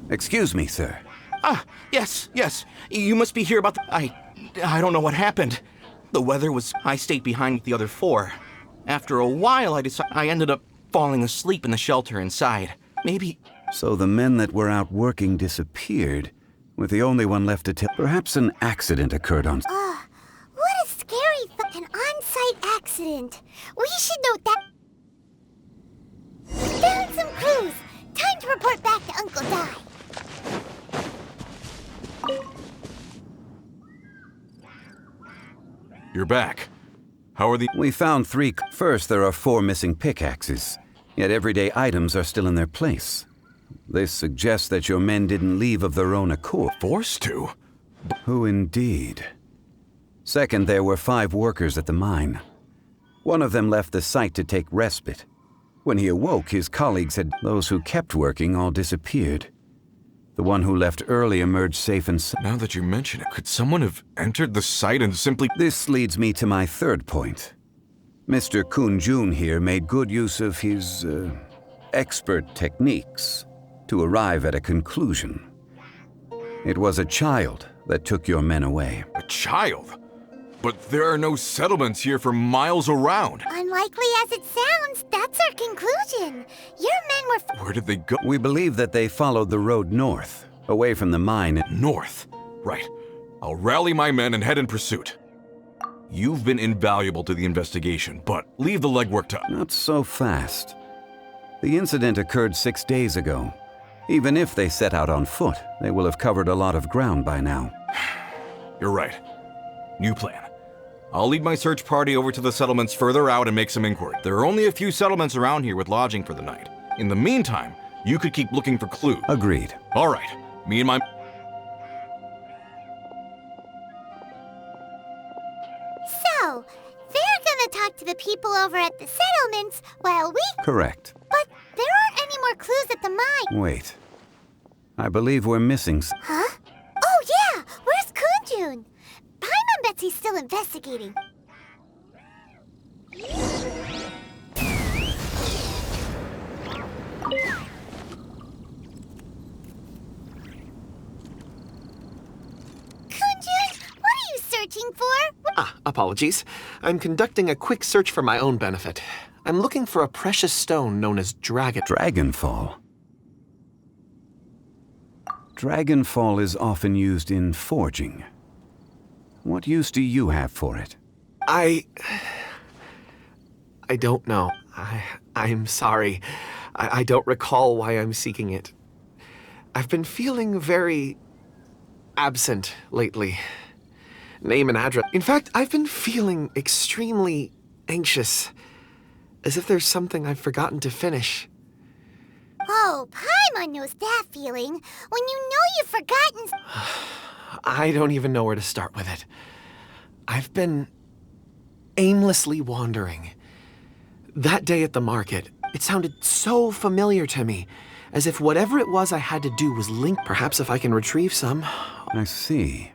Excuse me, sir. Ah, yes. You must be here about the... I don't know what happened. The weather was... I stayed behind with the other 4. After a while, I ended up falling asleep in the shelter inside. Maybe... So the men that were out working disappeared, with the only one left to tell. Perhaps an accident occurred on... what a scary an on-site accident. We should note that... Found some clues. Time to report back to Uncle Di. You're back. How are the... We found 3. First, there are 4 missing pickaxes, yet everyday items are still in their place. This suggests that your men didn't leave of their own accord. Forced to? Who indeed? Second, there were 5 workers at the mine. One of them left the site to take respite. When he awoke, his colleagues had... Those who kept working all disappeared. The one who left early emerged safe and sound. Now that you mention it, could someone have entered the site and simply... This leads me to my third point. Mr. Kun-jun here made good use of his, expert techniques to arrive at a conclusion. It was a child that took your men away. A child? But there are no settlements here for miles around. Unlikely as it sounds, that's our conclusion. Your men were... Where did they go? We believe that they followed the road north, away from the mine. North? Right. I'll rally my men and head in pursuit. You've been invaluable to the investigation, but leave the legwork to... Not so fast. The incident occurred 6 days ago. Even if they set out on foot, they will have covered a lot of ground by now. You're right. New plan. I'll lead my search party over to the settlements further out and make some inquiry. There are only a few settlements around here with lodging for the night. In the meantime, you could keep looking for clues. Agreed. All right. Me and my... So, they're gonna talk to the people over at the settlements while we... Correct. But there aren't any more clues at the mine. Wait. I believe we're missing... Huh? Oh yeah! Where's Kun-jun? Paimon bets he's still investigating. Searching for? Apologies. I'm conducting a quick search for my own benefit. I'm looking for a precious stone known as Dragonfall. Dragonfall is often used in forging. What use do you have for it? I don't know. I'm sorry. I don't recall why I'm seeking it. I've been feeling very absent lately. Name and address. In fact, I've been feeling extremely anxious, as if there's something I've forgotten to finish. Oh, Paimon knows that feeling. When you know you've forgotten... I don't even know where to start with it. I've been aimlessly wandering. That day at the market, it sounded so familiar to me, as if whatever it was I had to do was linked. Perhaps if I can retrieve some. I see.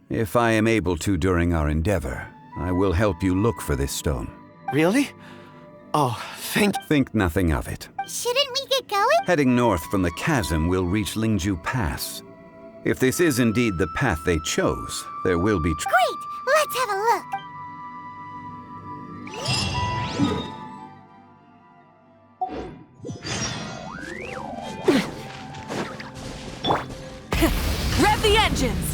If I am able to during our endeavor, I will help you look for this stone. Really? Oh, Think nothing of it. Shouldn't we get going? Heading north from the chasm, we'll reach Lingju Pass. If this is indeed the path they chose, there will be... Great! Let's have a look! Rev the engines!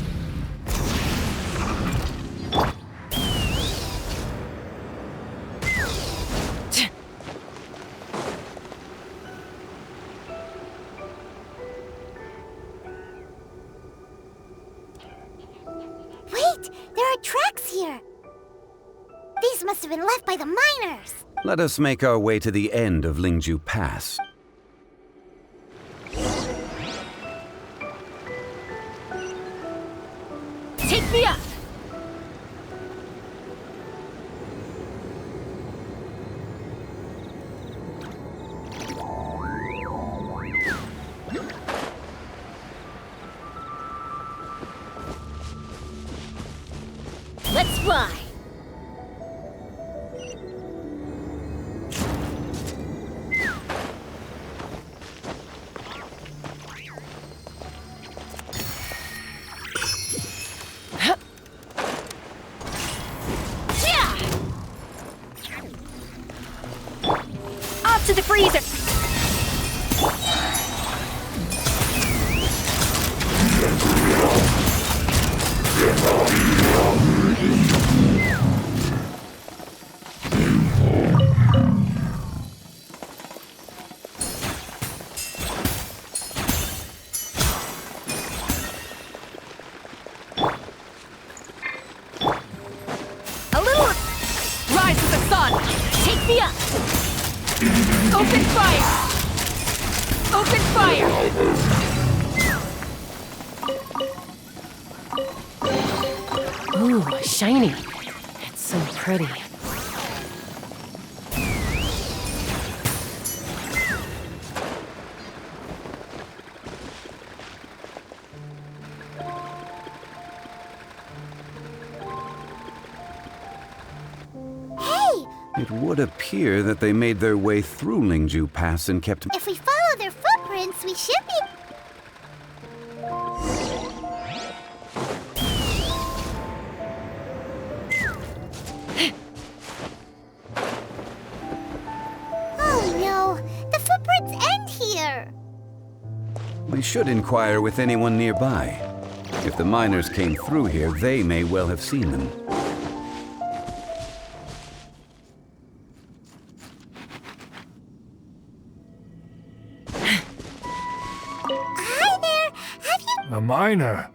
Wait! There are tracks here! These must have been left by the miners! Let us make our way to the end of Lingju Pass. Take me up! Let's fly! Off to the freezer! A little rise to the sun! Take me up! Open fire! Open fire! shiny. It's so pretty. It would appear that they made their way through Lingju Pass and kept... If we follow their footprints, we should be... Oh no, the footprints end here. We should inquire with anyone nearby. If the miners came through here, they may well have seen them. Hi there, have you... A miner.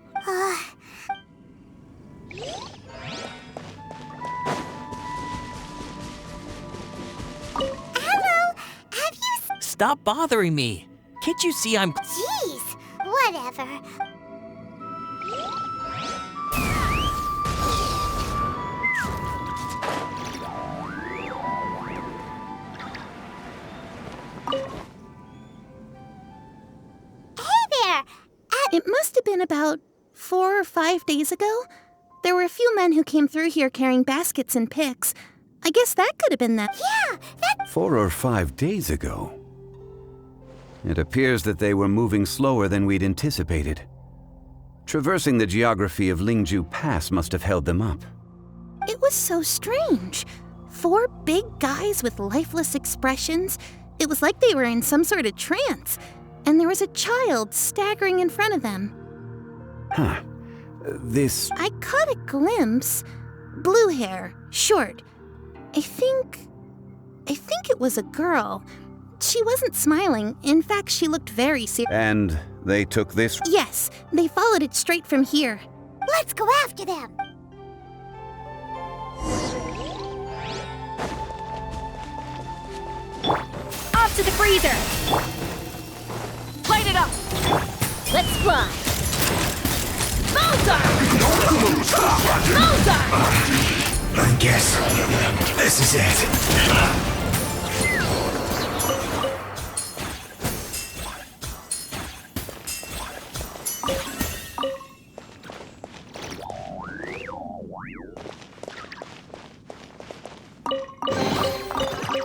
Hello, have you... Stop bothering me. Can't you see I'm... Jeez, whatever. It must have been about 4 or 5 days ago. There were a few men who came through here carrying baskets and picks. I guess that could have been that. Yeah, that... 4 or 5 days ago. It appears that they were moving slower than we'd anticipated. Traversing the geography of Lingju Pass must have held them up. It was so strange. 4 big guys with lifeless expressions. It was like they were in some sort of trance. And there was a child staggering in front of them. Huh. This... I caught a glimpse. Blue hair, short. I think it was a girl. She wasn't smiling. In fact, she looked very serious. And they took this... Yes, they followed it straight from here. Let's go after them. Off to the freezer! Light it up! Let's fly! Mozart! Mozart! I guess this is it.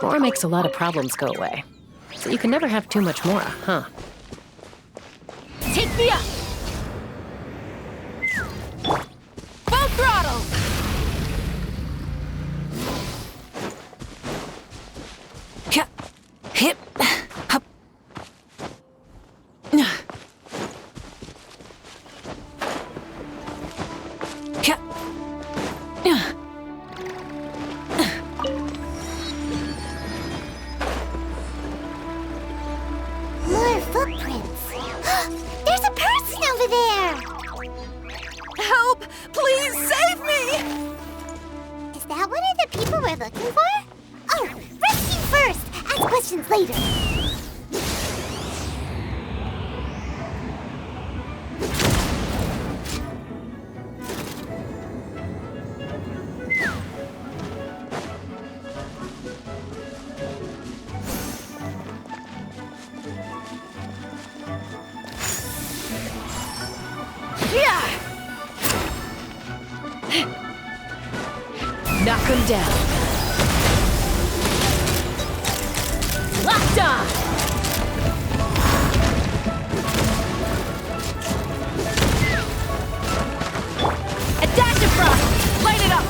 More makes a lot of problems go away. So you can never have too much more, huh? Take me up! Full throttle! Hip. Hup. More footprints. There's a person over there. Help! Please save me! Is that one of the people we're looking for? Oh, rescue first. Ask questions later. Knock him down. Locked on! A dash of frost! Light it up!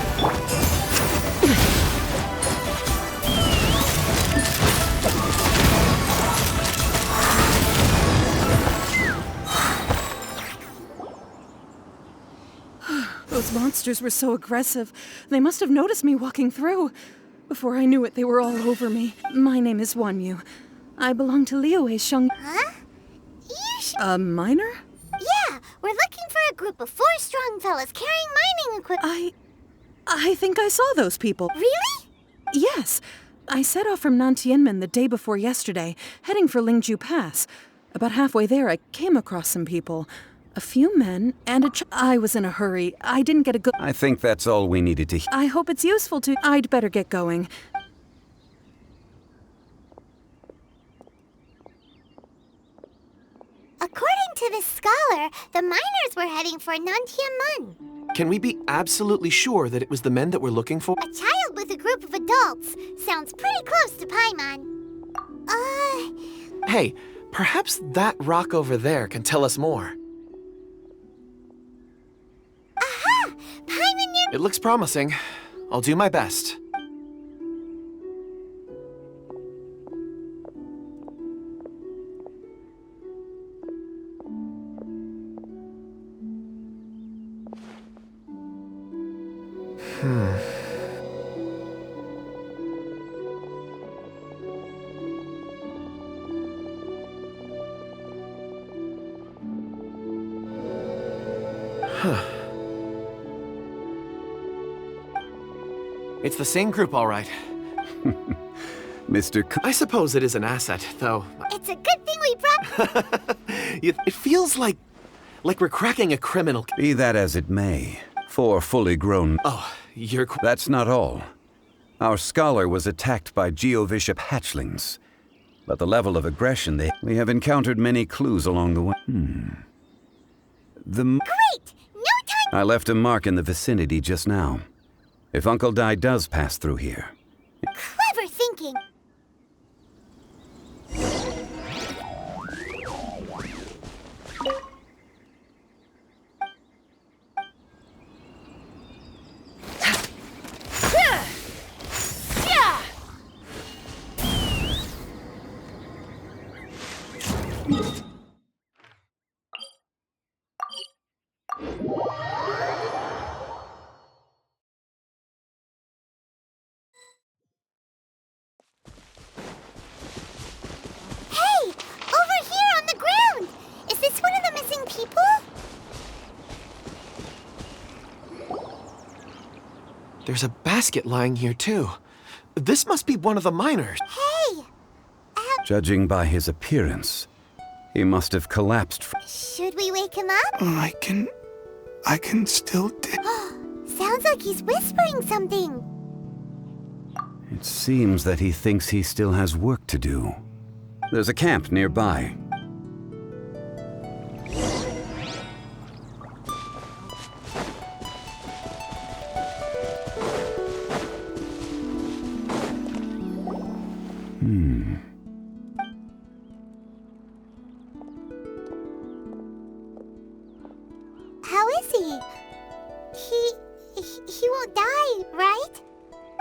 Those monsters were so aggressive. They must have noticed me walking through. Before I knew it, they were all over me. My name is Wanyu. I belong to Liyue Sheng... Huh? A miner? Yeah, we're looking for a group of 4 strong fellas carrying mining equipment. I think I saw those people. Really? Yes. I set off from Nantianmen the day before yesterday, heading for Lingju Pass. About halfway there, I came across some people. A few men and I was in a hurry. I didn't get a good. I think that's all we needed to hear. I hope it's useful to. I'd better get going. According to this scholar, the miners were heading for Nantiamun. Can we be absolutely sure that it was the men that we're looking for? A child with a group of adults. Sounds pretty close to Paimon. Hey, perhaps that rock over there can tell us more. Aha! Paimon near. It looks promising. I'll do my best. It's the same group, all right. Mr. I suppose it is an asset, though. It's a good thing we brought. It feels like we're cracking a criminal. Be that as it may, 4 fully grown. Oh, you're. That's not all. Our scholar was attacked by Geovishap hatchlings, but the level of aggression we have encountered many clues along the way. Great! No time. I left a mark in the vicinity just now. If Uncle Dai does pass through here. Clever thinking. There's a basket lying here, too. This must be one of the miners. Hey! Judging by his appearance, he must have collapsed. Should we wake him up? I can still Sounds like he's whispering something. It seems that he thinks he still has work to do. There's a camp nearby. How is he? He won't die, right?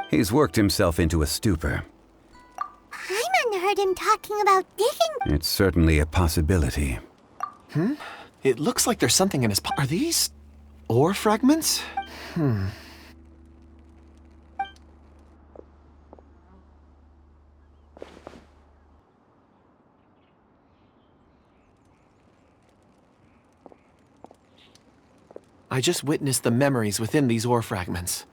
He's worked himself into a stupor. Paimon heard him talking about digging. It's certainly a possibility. It looks like there's something in his Are these ore fragments? I just witnessed the memories within these ore fragments.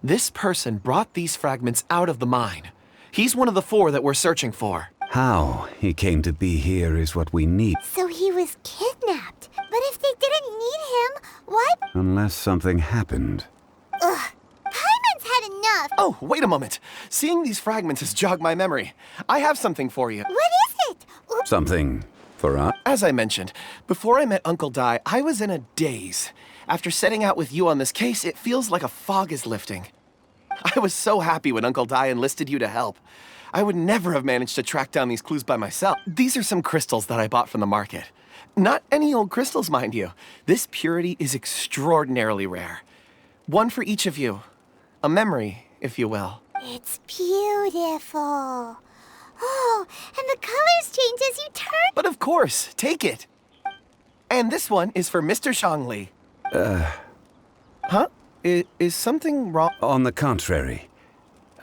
This person brought these fragments out of the mine. He's one of the 4 that we're searching for. How he came to be here is what we need. So he was kidnapped. But if they didn't need him, why? Unless something happened. Ugh. Paimon's had enough. Oh, wait a moment. Seeing these fragments has jogged my memory. I have something for you. What is it? Something for us? As I mentioned, before I met Uncle Dai, I was in a daze. After setting out with you on this case, it feels like a fog is lifting. I was so happy when Uncle Dai enlisted you to help. I would never have managed to track down these clues by myself. These are some crystals that I bought from the market. Not any old crystals, mind you. This purity is extraordinarily rare. One for each of you. A memory, if you will. It's beautiful. Oh, and the colors change as you turn. But of course, take it. And this one is for Mr. Zhongli. Huh? Is something wrong? On the contrary.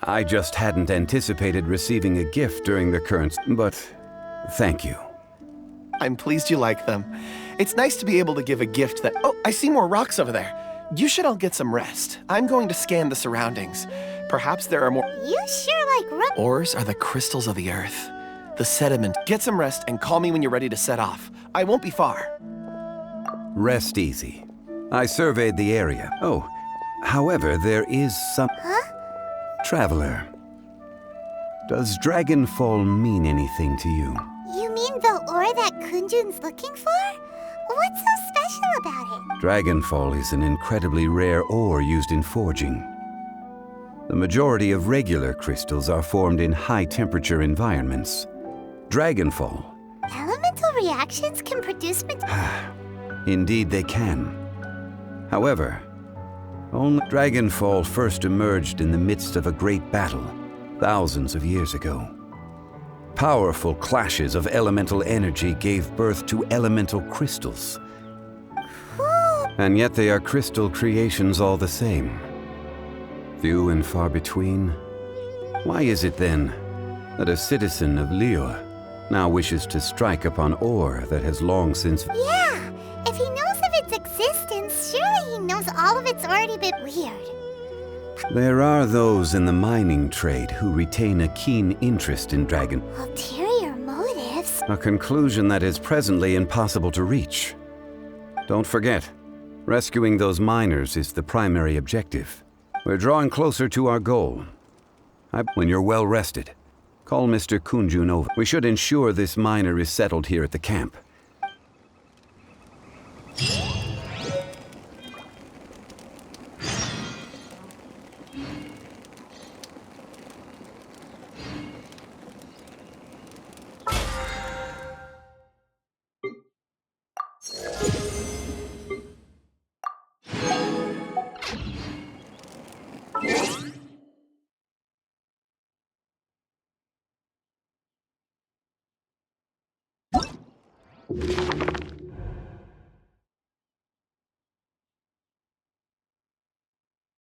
I just hadn't anticipated receiving a gift during the current, but thank you. I'm pleased you like them. It's nice to be able to give a gift that... Oh, I see more rocks over there. You should all get some rest. I'm going to scan the surroundings. Perhaps there are more... You sure like Ores are the crystals of the earth. The sediment. Get some rest and call me when you're ready to set off. I won't be far. Rest easy. I surveyed the area. Oh, however, there is some... Huh? Traveler, does Dragonfall mean anything to you? You mean the ore that Kunjun's looking for? What's so special about it? Dragonfall is an incredibly rare ore used in forging. The majority of regular crystals are formed in high-temperature environments. Dragonfall... Elemental reactions can produce Indeed they can. However, only Dragonfall first emerged in the midst of a great battle, thousands of years ago. Powerful clashes of elemental energy gave birth to elemental crystals. And yet they are crystal creations all the same. Few and far between. Why is it then that a citizen of Liyue now wishes to strike upon ore that has long since... Yeah! If he knows of its existence, surely he knows all of it's already been weird. There are those in the mining trade who retain a keen interest in dragon... Ulterior motives? A conclusion that is presently impossible to reach. Don't forget, rescuing those miners is the primary objective. We're drawing closer to our goal. When you're well rested, call Mr. Kunjun over. We should ensure this miner is settled here at the camp.